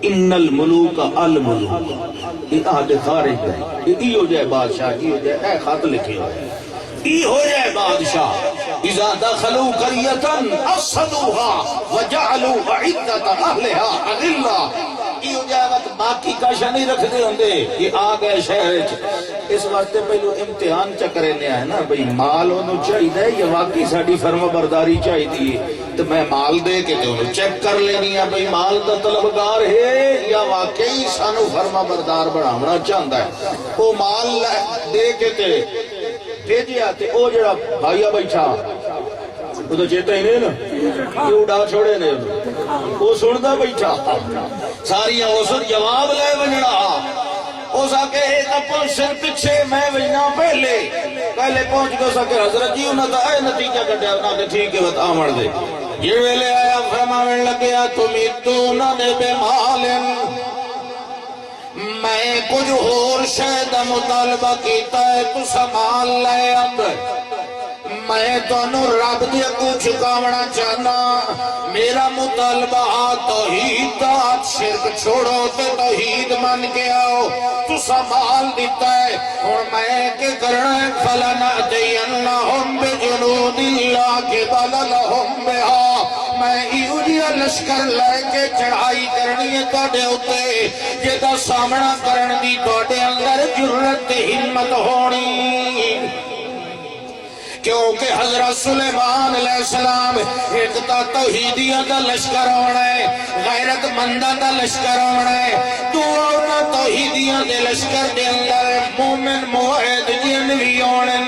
ان الملوک الملوک یہ آدھے خارج ہے. یہ ہو جائے بادشاہ یہ ہو جائے اے خط لکھے ہوئے یہ ہو جائے بادشاہ. اذا دخلوا قرية افسدوها وجعلوا عدة اهلها اذلة. یہ ہو جائے وقت باقی کا نہیں رکھ دے ہوندے یہ آ گئے شہر. اس واسطے پہلو امتحان چکرے لیا ہے نا بھئی مال انہوں چاہیے یا واقعی ساڑی فرما برداری چاہیے تو میں مال دے کے تو انہوں چیک کر لینی ہے بھئی مال دا طلبگار ہے یا واقعی سانو فرما بردار بڑھامنا چاہتا ہے. وہ مال دے کے تے بھیجیا تے او جڑا بھائیا بیٹھا وہ تو چیتا ہی نہیں نا یہ اڑا چھوڑے نے وہ سنتا بیٹھا ساریاں اس جواب لے بننا. اس آکے ایک پوشن پچھے میں وجنا پہلے پہنچ گو سکے حضرت جی انہوں نے اے نتیجہ کٹیا انہوں نے ٹھیک ہے بتا مر دے. یہ ویلے آیا فرماویں لگیا تمیدون نے بے مالن میں کچھ اور شاید مطالبہ کیتا ہے تو سمال لے اندر میں تو انہوں رب دیا کو چکاونا چاہنا. میرا مطالبہ توحید دات شرک چھوڑو تے توحید من کے آؤ تو سنبھال دیتا ہے. اور میں کہ کرنا ہے فَلَنَأْتِيَنَّهُمْ بِجُنُودِ اللَّهِ كِبَلَ لَهُمْ بِهَا. میں ایوڑیا لشکر لے کے چڑھائی کرنی ہے توڑے ہوتے جیدہ سامنا کرن دی توڑے اندر جرت ہمت ہونی. کیونکہ حضرت سلیمان علیہ السلام ایک تا توحیدیہ دا لشکر ہونا ہے غیرت مندہ دا لشکر ہونا ہے. تو اونا توحیدیہ دے لشکر دے اندر مومن موحد جن بھی ہونا.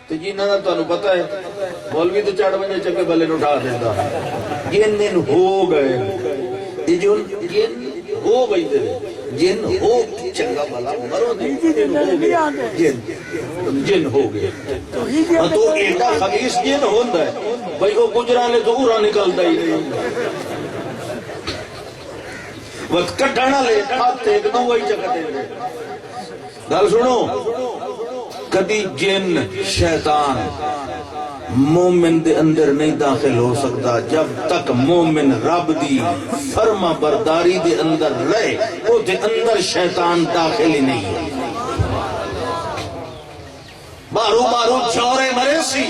تو جنہاں دا تو انہوں پتہ ہے مولوی تو چاڑ بنجے چکے بلے نو اٹھا دیتا جن ہو گئے یہ جن ہو گئی دے جن ہو چنگا بلا مرو دے جن ہو گئے جن ہو گئے تو ایڈا خبیص جن ہوندہ ہے بھئی وہ گجرانے تو اورا نکلتا ہی نہیں وقت کٹھانا لے ہاتھ ایک دوں وہی چکتے ہیں. گل سنو کبھی جن شیطان مومن دے اندر نہیں داخل ہو سکتا جب تک مومن رب دی فرما برداری دے اندر رہے وہ دے اندر شیطان داخل ہی نہیں ہے. بارو بارو چورے مرے سی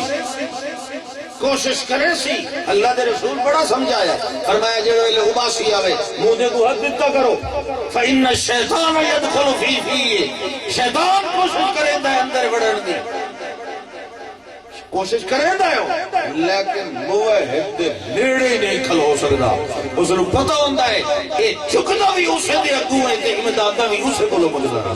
کوشش کرے سی اللہ دے رسول بڑا سمجھایا فرمایا جڑے ویلے اباسی آوے منہ دے کو حد دتا کرو فإن الشیطان يدخل فی شیطان کوشش کرے ہے اندر بڑھن دی کوشش کریں دا ہو لیکن موحد دے نیڑے نہیں کھلو سکدا اس نے پتہ ہوندا ہے کہ جھکنا بھی اسے دے اگوں ہے تے امداداں بھی اسے کولو منگدا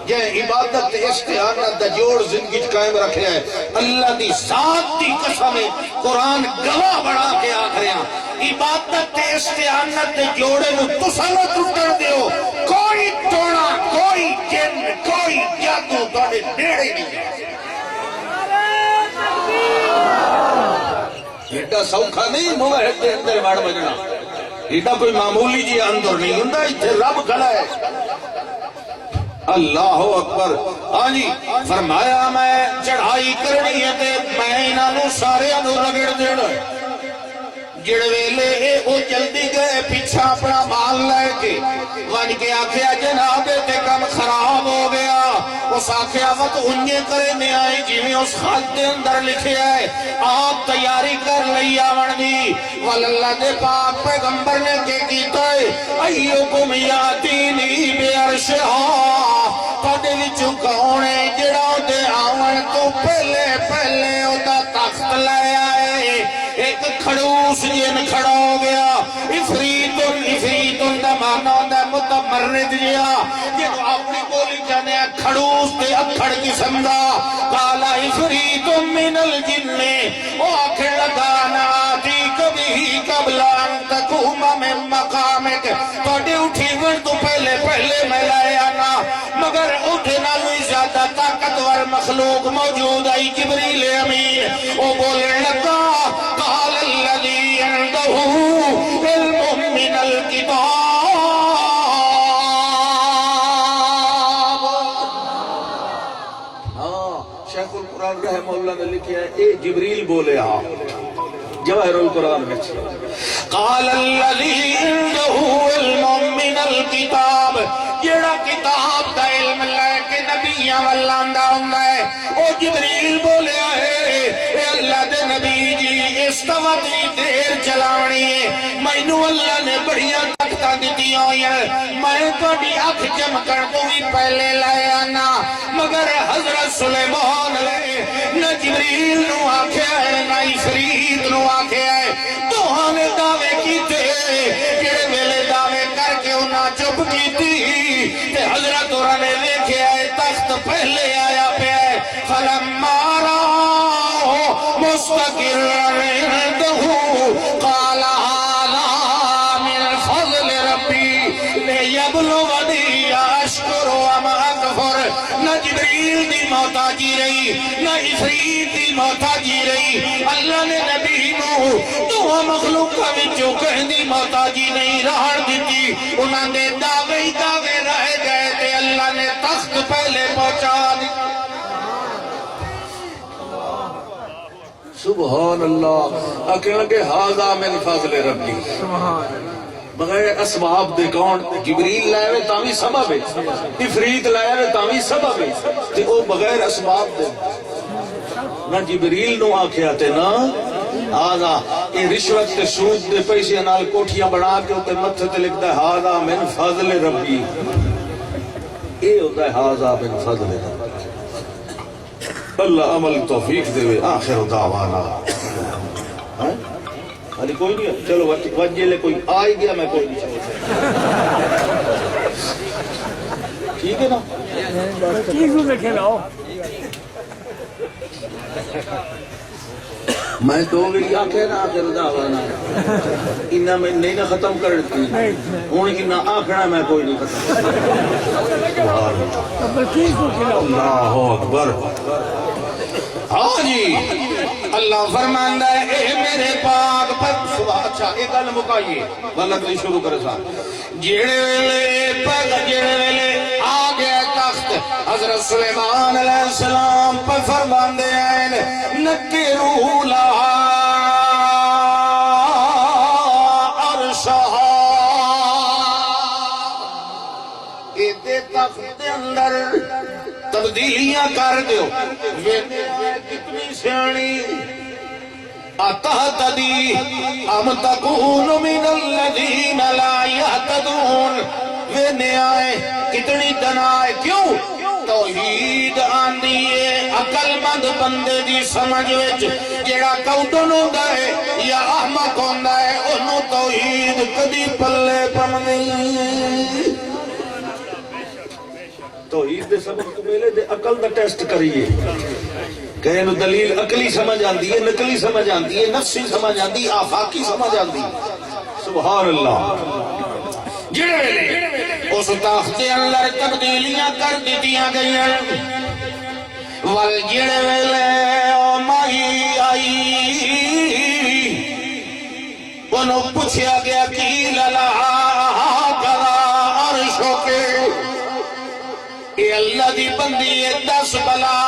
یہ عبادت استعانت دا جوڑ زندگی قائم رکھیا ہے اللہ دی ذات دی قسم ہے قرآن گواہ بڑھا کے آکھریاں عبادت استعانت دے جوڑے نو تساں نہ ٹوٹن دیو کوئی ٹونا کوئی جن کوئی جادو تواڈے نیڑے نہیں ایڈا سوکھا نہیں موحد دے اندر وڑ بجنا ایڈا کوئی معمولی جی اندر نہیں ہوندا ایتھے رب کھڑا ہے اللہ اکبر ہاں جی فرمایا میں چڑھائی کرنی ہے تے میں انہاں نوں سارے نوں رگڑ دینا جڑے ویلے او جلدی گئے پیچھا اپنا مال لے کے ون کے آکھیا جناب تے کم خراب ہو گیا اس آکھیا وقت انجے کرے میں آئی جی میں اس خط دے اندر لکھے ہے آپ تیاری کر لئی آون دی واللہ دے پاک پیغمبر نے کہ کیتا ہے ایوکم یاتینی بے عرشہا تاڈے وچوں کون ہے جڑا دے آون تو پہلے او دا تخت لے آئے ایک کھڑوس جن کھڑا ہو گیا افریتن دا مانا دا متمرد جیا جن اپنی بولی جانے کھڑوس دے اکھڑ قسم دا قالا افریتن من الجن او آکھر لگانا آتی کبھی قبل ان تقوم من مقامک توڑے اٹھی ورد تو پہلے میں لائے آنا مگر اٹھنا لوئی زیادہ طاقتور مخلوق موجود آئی جبریل امین او بولے لگا قال الذي عنده علم من الكتاب شیخ القرآن رحمہ اللہ نے لکھا ہے اے جبریل بولے جواہر القرآن میں قال الذي عنده علم من الكتاب جیڑا کتاب دا علم لے کے نبیاں واللہ ہوندا ہے او جبریل بولیا ہے اے اللہ دے نبی جی استوت دیر چلاونی ہے مینوں اللہ نے بڑیاں طاقتاں دتیاں ہوئیاں میں تہاڈی اکھ چمکن تو بھی پہلے لے آنا مگر حضرت سلیمان نہ جبریل نو آکھیا ہے نہ عفریت نو آکھیا ہے دوہاں نے دعوے کیتے جڑے ویلے دعوے کر کے انہاں چپ کیتی تے حضرت اور نے دیکھے آئے تخت پہلے آیا پہ آئے فلما راہ مستقر عنده قال هذا من فضل ربی لیبلونی اشکر وما اکفر نہ جبریل دی محتاجی رہی نہ عفریت دی محتاجی رہی اللہ نے نبی نو دو مخلوقہ وچوں کہیں دی محتاجی نہیں رہن دیتی انہاں دے دعوے رہ گئے تھے اللہ نے تخت پہلے پہنچا دی سبحان اللہ اکھیں لگے ہاذا من فضل ربی بغیر اسباب دے کون جبریل لائے تاوی سبب ہے عفریت لائے تاوی سبب ہے تے او بغیر اسباب دے نہ جبریل نو آکھیا تے نا ہاذا یہ رشوت تے سود دے پیسے نال کوٹھیاں بنا کے تے متھے تے لکھدا ہے ہاذا من فضل ربی اے ہوتا ہے ہاذا من فضل ربی اللہ عمل توفیق دے آخر دعوانا علی کوئی نہیں چلو وجہ لے کوئی آئی گیا میں کوئی نہیں ٹھیک ہے نا میں دو گری آکھے نا آخر دعوانا انہا میں نہیں نہ ختم کر دیتی ہونی کی نہ آکھنا میں کوئی نہیں ختم اللہ اکبر ہاں جی اللہ فرماندہ ہے اے میرے پاک پر صبح اچھا ایک گل مکائیے غلط نہیں شروع کرے ساتھ جیڑے ویلے آ گیا تخت حضرت سلیمان علیہ السلام پر فرماندے ہیں نکرو لہا عرشہا اے دے تخت اندر تبدیلیاں کر دیو کتنی سیانی اتہتدی ام تکون من الذین لا یہتدون. وہ نیائے کتنی دنائے کیوں؟ توحید آندی ہے عقل مند بندے دی سمجھ وچ. جیڑا کودن ہوندا ہے یا احمق ہوندا ہے انہوں توحید کدی پلے پمنی. توحید دے سبق تو پہلے دے عقل دا ٹیسٹ کریے. کہیں نو دلیل عقلی سمجھ آندی ہے، نقلی سمجھ آندی ہے، نفسی سمجھ آندی، آفاقی سمجھ آندی. سبحان اللہ. جڑے اس تخت اندر تبدیلیاں کر دیتیاں گئیاں ول جڑے ویلے او مائی آئی انہوں پوچھا گیا کی للا کرا عرشو کے اے اللہ دی بندی ہے 10 بلا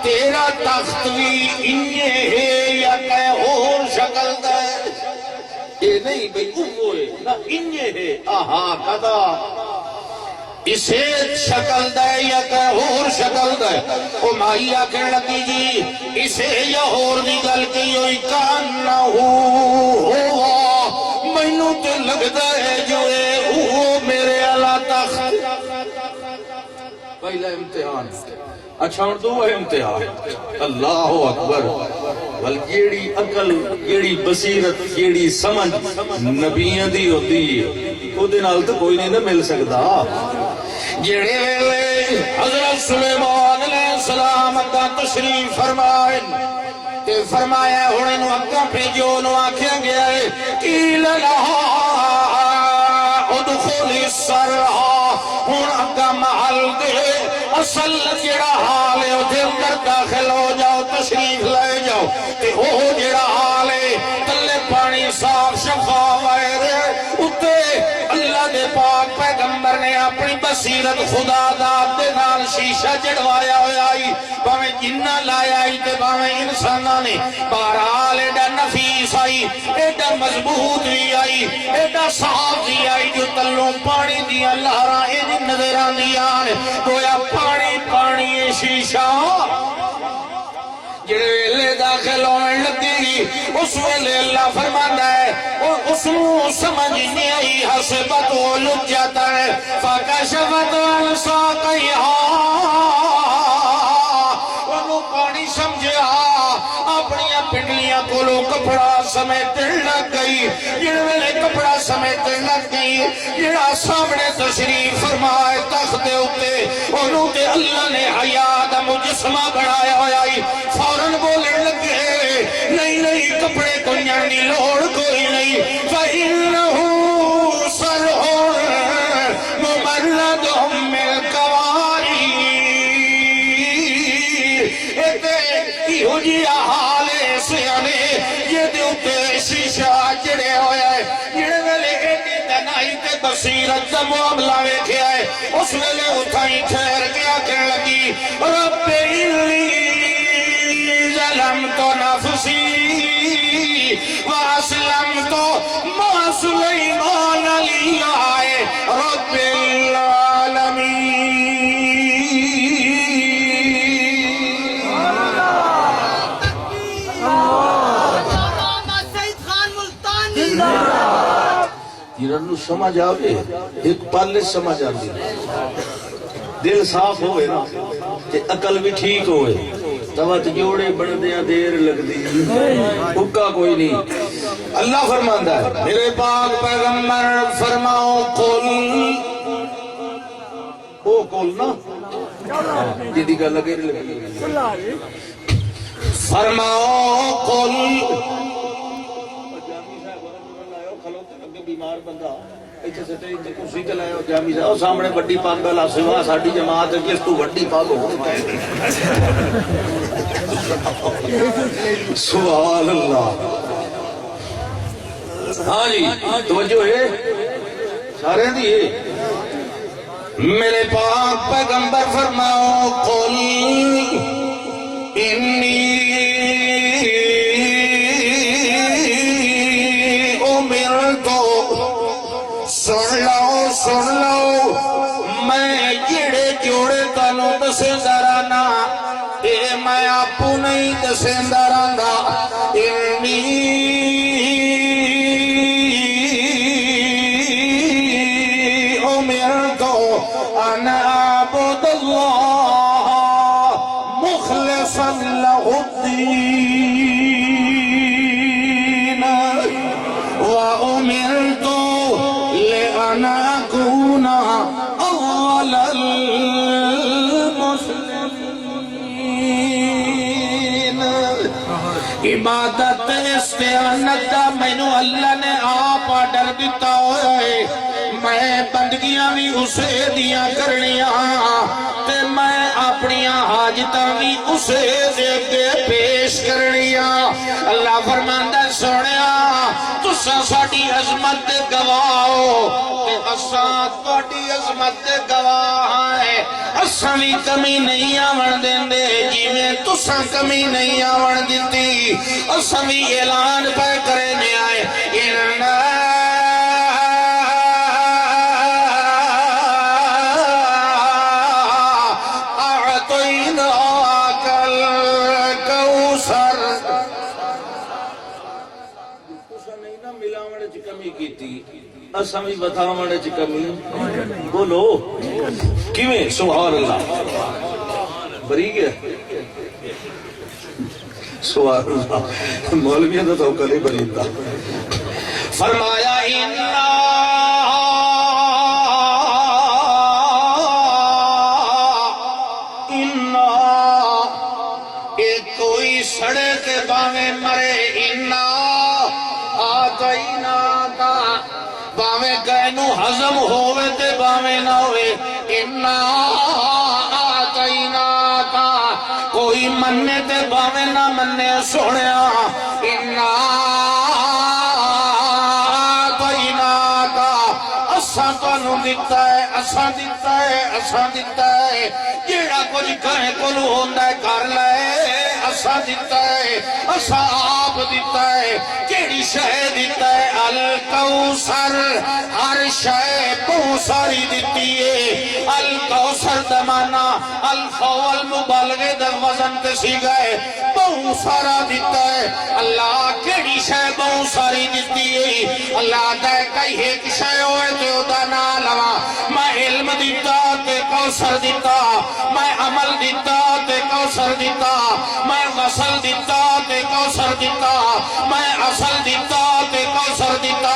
تیرا تخت بھی انجے ہے یا کہ اور شکل دے. یہ نہیں بھئی ہوئے نہ انجے ہے آہا کدا اسے شکل دے یا کہ اور شکل دے. او مائی آکھیں لگی جی اسے یا اور دی گل کی ہوئی کاننا ہوا مینوں تے لگدا ہے جو ہے وہ میرے اللہ تخت. پہلا امتحان. اچھا ہوں دو امتحان. اللہ اکبر. بل جیڑی عقل جیڑی بصیرت جیڑی سمجھ نبیوں دی ہوتی ہے وہ دنال تو کوئی نہیں نہ مل سکتا. جیڑے ویلے حضرت سلیمان علیہ السلام کا تشریف فرمائیں تے فرمایا ہونے نو اگا بھیجو نو آکھیا گیا ہے قیل لہا ادخل السرحا. ہن اگا محل دے اصل جڑا حال ہے اتھے اندر داخل ہو جاؤ تشریف لے جاؤ تے وہ جڑا حال ہے تلے پانی صاف شفاف ہے اتے اللہ دے پاک پیغمبر نے اپنی بصیرت خدا ذات دے نال شیشہ جڑوایا ہویا آئی باویں جنہ لایا آئی تے باویں انسانہ نے. بہرحال ایڈا نفیس آئی ایڈا مضبوط بھی آئی ایڈا صاف بھی آئی جو تلوں پانی دیا لہراں ایڈی نظران دیا گویا پانی پانی شیشہ. جڑے ویلے داخل ہونے لگی اس ویلے اللہ فرماتا ہے اس نو سمجھ نہیں آئی حسبت وہ لٹ جاتا ہے فکشفت عن ساقیہا انہوں پانی سمجھا اپنی پنڈلیاں کولو کپڑا سمیٹن لگ گئی. جڑے ویلے کپڑا سمیٹن لگ گئی جڑا سامنے تشریف فرمائے تخت دے اوتے انہوں تے اللہ نے حیا دا مجسمہ بنایا ہوا ہی فوراً بولنے لگے نہیں نہیں کپڑے کو نی لوڑ کوئی نہیں. فَإِنَّهُ صَرْحٌ مُمَرَّدٌ مِّنَ الْقَوَارِيرِ. ہو جی حال سیانے یہ دیوتے شیشہ جڑے ہویا ہے جڑے ویلے ایڈی دنائی تے بصیرت دا معاملہ ویکھیا ہے اس ویلے اتھائی ٹھہر گیا کہنے لگی رب انی ظلمت نفسی واسلمت مع سلیمان للہ رب العالمین. جنہوں سمجھ آوے ایک پالے سمجھ آندی دل صاف ہوئے نا تے عقل بھی ٹھیک ہوئے توت جوڑے بڑھدیاں دیر لگ دی حکا کوئی نہیں. اللہ فرماندا ہے میرے پاک پیغمبر فرماؤ قل او قل نا جدی گل لگے فرماؤ قل بیمار بندہ ایتھے سٹے ایتھے کرسی تے لائے جامی صاحب سامنے بڑی پاگ لا سوا ساڈی جماعت جس تو بڑی پاگ ہو سبحان اللہ. ہاں جی توجہ ہے سارے دی ہے. میرے پاک پیغمبر فرماؤ قل انی سن لو میں جڑے جوڑے تنو دسیندہ رانا اے میں آپو نہیں دسیندہ رانا انی أن أعبد الله مخلصا له الدين وأمرت لأن أكون أول المسلمين عبادت استعانت دا مینو اللہ نے آپ آڈر دیتا ہوئے میں بندگیاں بھی اسے دیاں کرنیاں تے میں اپنیاں حاجتاں بھی اسے دے کے پیش کرنیاں اللہ فرماندا سونیا تساں ساڈی عظمت دے گواہ ہو تے اساں تہاڈی عظمت دے گواہ ہیں اساں بھی کمی نہیں آون دیندے جویں تساں کمی نہیں آون دتی اساں بھی اعلان پہ کرنے آئے اساں بھی بتاونے چ کمی بولو کیویں سبحان اللہ بری گیا سبحان اللہ مولویوں دا تو کلی بریدا فرمایا انا ایک کوئی سڑے تے باویں مرے انا آتینا کا باویں گئنو ہضم ہوئے تے باویں نہ ہوئے انا آتینا کا کوئی مننے تے باویں نہ مننے سونیا انا آتینا کا اساں تانوں دتا ہے اساں دتا ہے اساں دتا ہے جیڑا کچھ کہیں کولوں ہوندا ہے کر لے اساں دتا ہے اساں آپ دتا ہے کیڑی شے دتا ہے الکوثر ہر شے بہت ساری دتی ہے الکوثر دا معنی الفول مبالغے دا وزن تے سیگا ہے بہت سارا دتا ہے اللہ کیڑی شے بہت ساری دتی ہے اللہ دا کئی ایک شے ہوئے تے او دا نام لواں میں علم دتا تے کوثر دتا میں عمل دتا تے کوثر دتا میں غسل دتا تے کوثر دتا میں اصل دتا تے کوثر دتا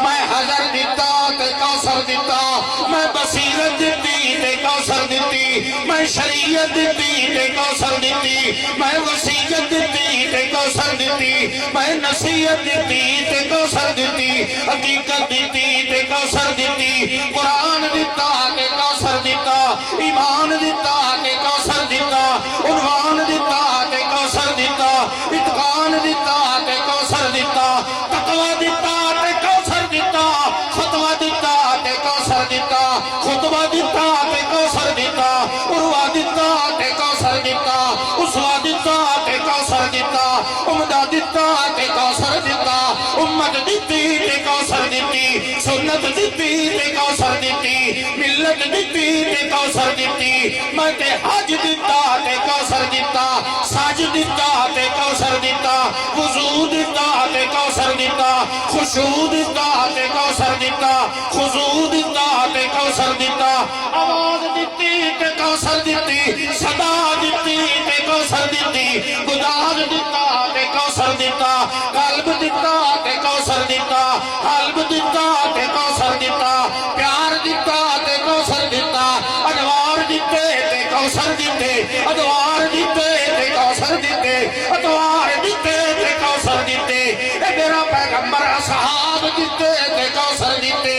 میں حضر دتا تے کوثر دتا میں بصیرت دتی تے کوثر دتی میں شریعت دتی تے کوثر دتی میں وصیت دتی تے کوثر دتی میں نصیحت دتی تے کوثر دتی حقیقت دتی تے کوثر دتی قرآن دتا تے کوثر دتا ایمان دتا تے کوثر دتا عنوان دتا تے کوثر دتا اتقان دتا تے کوثر دتا تقوی دتا تے کوثر دتا فتوی دتا تے کوثر دتا خطبہ دتا تے کوثر دتا عروہ دتا تے کوثر دتا اسوہ دتا تے کوثر دتا عمدہ دتا تے کوثر دتا امت دتی تے کوثر دتی سنت دتی تے کوثر دتی ملت دتی تے کوثر دتی میں تے حج دتا تے کوثر دتا ساج دتا تے کوثر دتا وضو دتا تے کوثر دتا خشوع دتا تے کوثر دتا خضوع دتا تے کوثر دتا آواز دتی تے کوثر دتی صدا دتی تے کوثر دتی گداز دتا تے کوثر دتا قلب دتا تے کوثر دتا قلب دتا تے کوثر دتا پیار دتا تے کوثر دتا انوار دتے تے کوثر دتے ادوار دتے تے کوثر دتے ادوار دتے تے کوثر دتے اے میرا پیغمبر اصحاب دتے تے کوثر دتے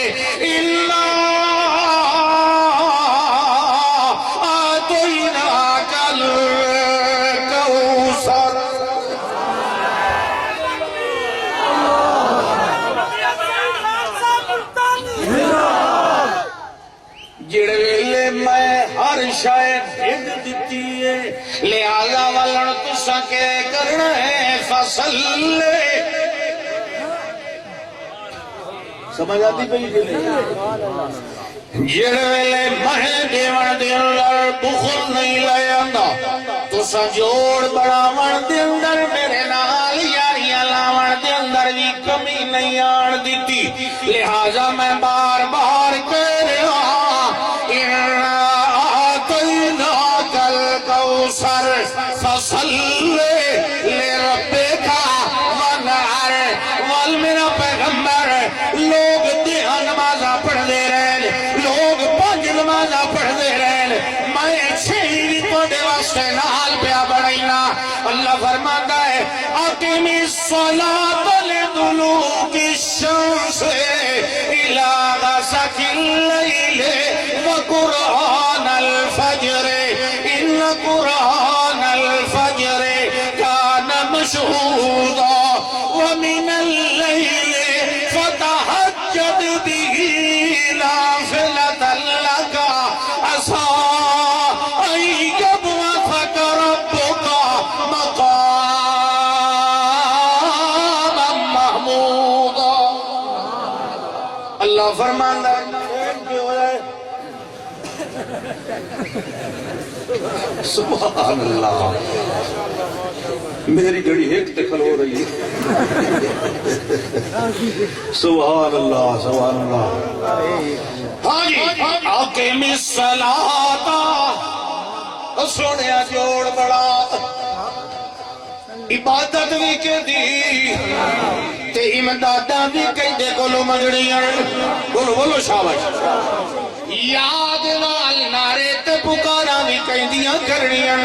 الا آتینا کل کوثر جڑے ویلے میں ہر شاید بھیج دیتی ہے لہذا ولن تساں کے کرنا ہے فصل لے سمجھ آتی پئی کہ نہیں جڑے ویلے میں دیوان دے اندر بخل نہیں لے آندا تساں جوڑ بڑاون دے اندر میرے نال یاریاں لاون دے اندر بھی کمی نہیں آن دیتی لہذا میں بار بار کہہ رہا الصلاة لدلوك الشمس إلى غسق الليل وقرآن الفجر إن قرآن الفجر كان مشهودا ومن الليل فتهجد به نافلة لك عسى أن يبعثك ربك مقاما محمودا. اللہ فرماندا ہے سبحان اللہ. میری گھڑی ایک دخل ہو رہی ہے. سبحان اللہ سبحان اللہ. ہاں جی اقیم الصلاۃ سونیا جوڑ بڑا عبادت بھی کہندی تے امداداں بھی کہندے کولو منگڑیاں. بولو بولو شاباش. یاد نال نعرے تے پکاراں بھی کہندیاں کرنیاں.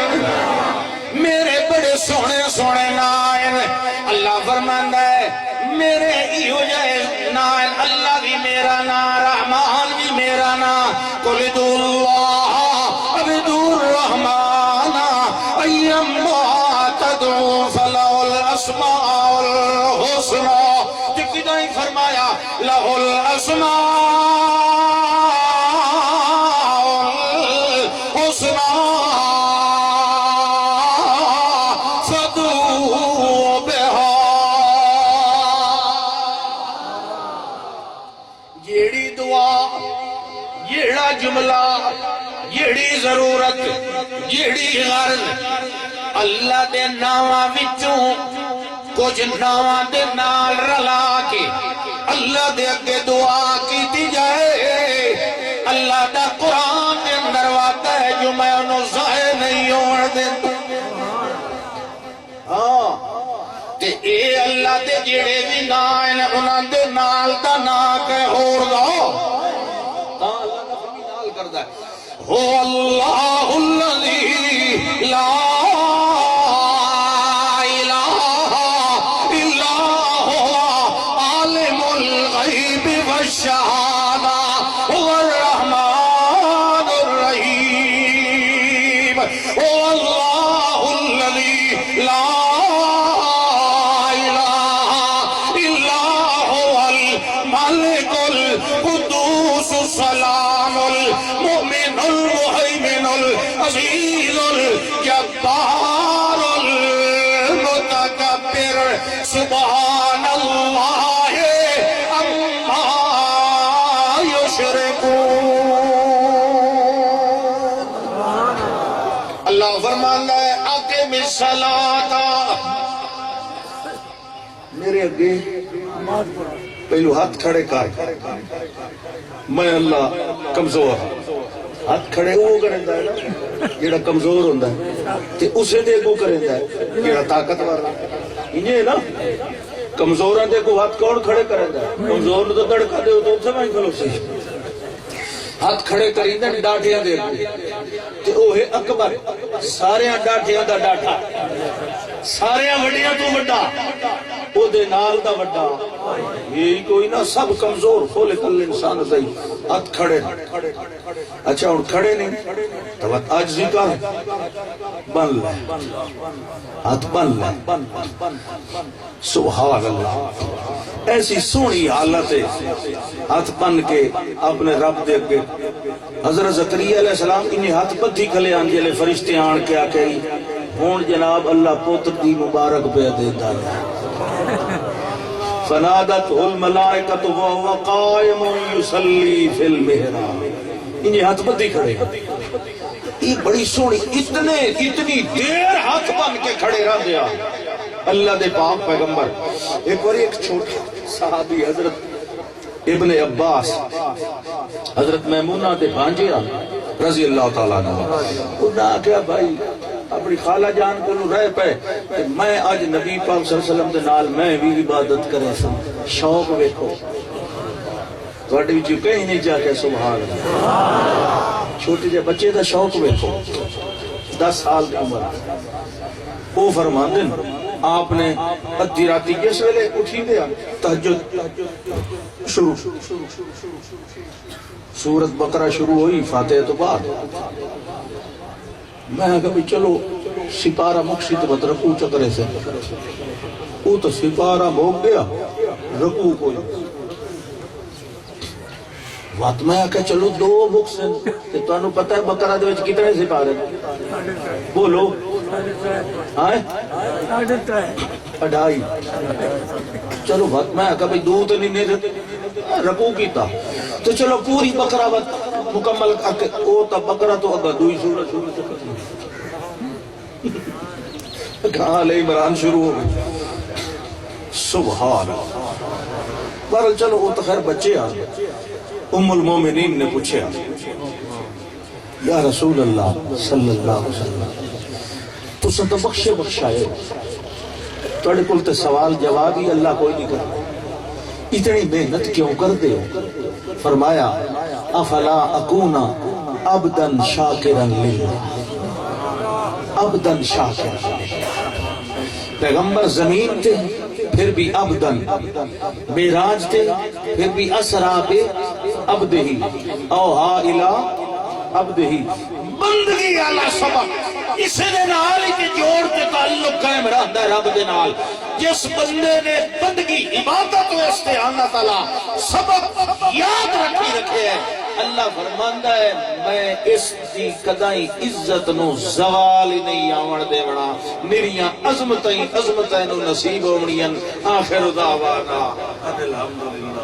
میرے بڑے سونے سونے نائن. اللہ فرماندا ہے میرے ایو جائے نائن. اللہ بھی میرا نام، رحمان بھی میرا نام. قل ادعوا اللہ ابدوا الرحمن ایما تدعوا فلہ الاسماء الحسنى. جکدہ ہی فرمایا لہ الاسماء الحسنى فادعوا بہا. جیڑی دعا، جیڑا جملہ، جیڑی ضرورت، جیڑی غرض اللہ دے ناواں وچوں کچھ ناواں دے نال رلا کے اللہ دے اگے دعا کیتی جائے. اللہ دا قرآن دے اندر وعدہ ہے جو میں انہوں ضائع نہیں ہون دیندا. ہاں تے اے اللہ دے جڑے بھی نام ہیں انہاں دے نال دا نام کہ ہور دا تاں اللہ دا فرمی نال کردا ہے. هو اللہ الذی لا الہ الا هو عالم الغیب والشہادہ هو الرحمن الرحیم. هو اللہ الذی لا الملك القدوس السلام المؤمن المهيمن العزيز الجبار المتكبر سبحان الله عما يشركون. اللہ فرماتا ہے اقم الصلاۃ. میرے اگے پہلو ہاتھ کھڑے کر. میں اللہ کمزور ہوں. ہاتھ کھڑے وہ کرندا ہے نا جڑا کمزور ہوندا ہے تے اسے دے کو کرندا ہے جڑا طاقتور ہے. انہیں نا کمزوراں دے کو ہاتھ کون کھڑے کرندا ہے؟ کمزور نوں تو دڑکا دے تو اوتھے میں کھلوسی. ہاتھ کھڑے کریندے ڈاٹیاں دے تے او ہے اکبر. سارے ڈاٹیاں دا ڈاٹا، سارے وڈیاں تو وڈا، او دے نال دا وڈا. یہی کوئی نہ سب کمزور خلق الانسان ضعیف. ہاتھ کھڑے. اچھا ہن کھڑے نہیں تو عاجزی کا بن لے. ہاتھ بن لے. سبحان اللہ. ایسی سونی حالت ہے ہاتھ بن کے اپنے رب دے اگے. حضرت زکریا علیہ السلام انہیں ہاتھ بدھی کھلے آن جلے فرشتے آن کے آکے ہون جناب اللہ پوتر دی مبارک پہ دیتا ہے. فنادته الملائکۃ وهو قائم یصلی فی المحراب. انہیں ہاتھ بدھی کھڑے. یہ بڑی سونی اتنی دیر ہاتھ بن کے کھڑے رہ دیا اللہ دے پاک پیغمبر. ایک بار ایک چھوٹا صحابی حضرت ابن عباس حضرت میمونہ دے بھانجے رضی اللہ تعالیٰ عنہ انہاں کہا بھائی اپنی خالہ جان کو رہ پہ میں آج نبی پاک صلی اللہ علیہ وسلم دے نال میں بھی عبادت کرے سا. شوق ویکھو تواڈے وچ کہیں نہیں جا کے سبحان اللہ. چھوٹے جے بچے دا شوق ویکھو 10 سال دی عمر. وہ فرماندے آپ نے ادھی راتی جس ویلے اٹھی دیا تہجد شروع، سورت بقرہ شروع ہوئی فاتحہ تو بعد میں کہا بھی چلو سپارہ مقصد بت رکوع چکرے سے وہ تو سپارہ بھوگ گیا رکوع کوئی وقت میں کہا چلو دو بکس ہیں تو انہوں پتہ ہے بقرہ دے وچ کتنے سپارے بولو آئے 2.5 چلو وقت میں کہا بھی دو تو نہیں رکوع کیتا تو چلو پوری بقرہ مکمل کر کے او تا بقرہ تو اگا دوئی سورت کہاں لے عمران شروع ہو گئی سبحان اللہ بہرحال چلو وہ تو خیر بچے آ ام المومنین نے پوچھے یا رسول اللہ صلی اللہ علیہ وسلم تو سن تو بخشے بخشائے توڑے کل تے سوال جواب ہی اللہ کوئی نہیں کرتا اتنی محنت کیوں کرتے ہو فرمایا افلا اکونا عبدا شاکرا للہ عبدا شاکرا پیغمبر زمین تھے پھر بھی عبدن معراج تھے پھر بھی اسرا بے عبدہی اوہا الہ عبدہی بندگی اعلی سبق اس نے نال کے جوڑ کے تعلق قائم رہتا ہے رب دے نال جس بندے نے بندگی عبادت و استعانت تعالی سبق یاد رکھے ہے اللہ فرماندا ہے میں اس دی کدائی عزت نو زوال ہی نہیں آون دیونا میریاں عظمتیں نو نصیب ہونیاں آخر دعوانا الحمدللہ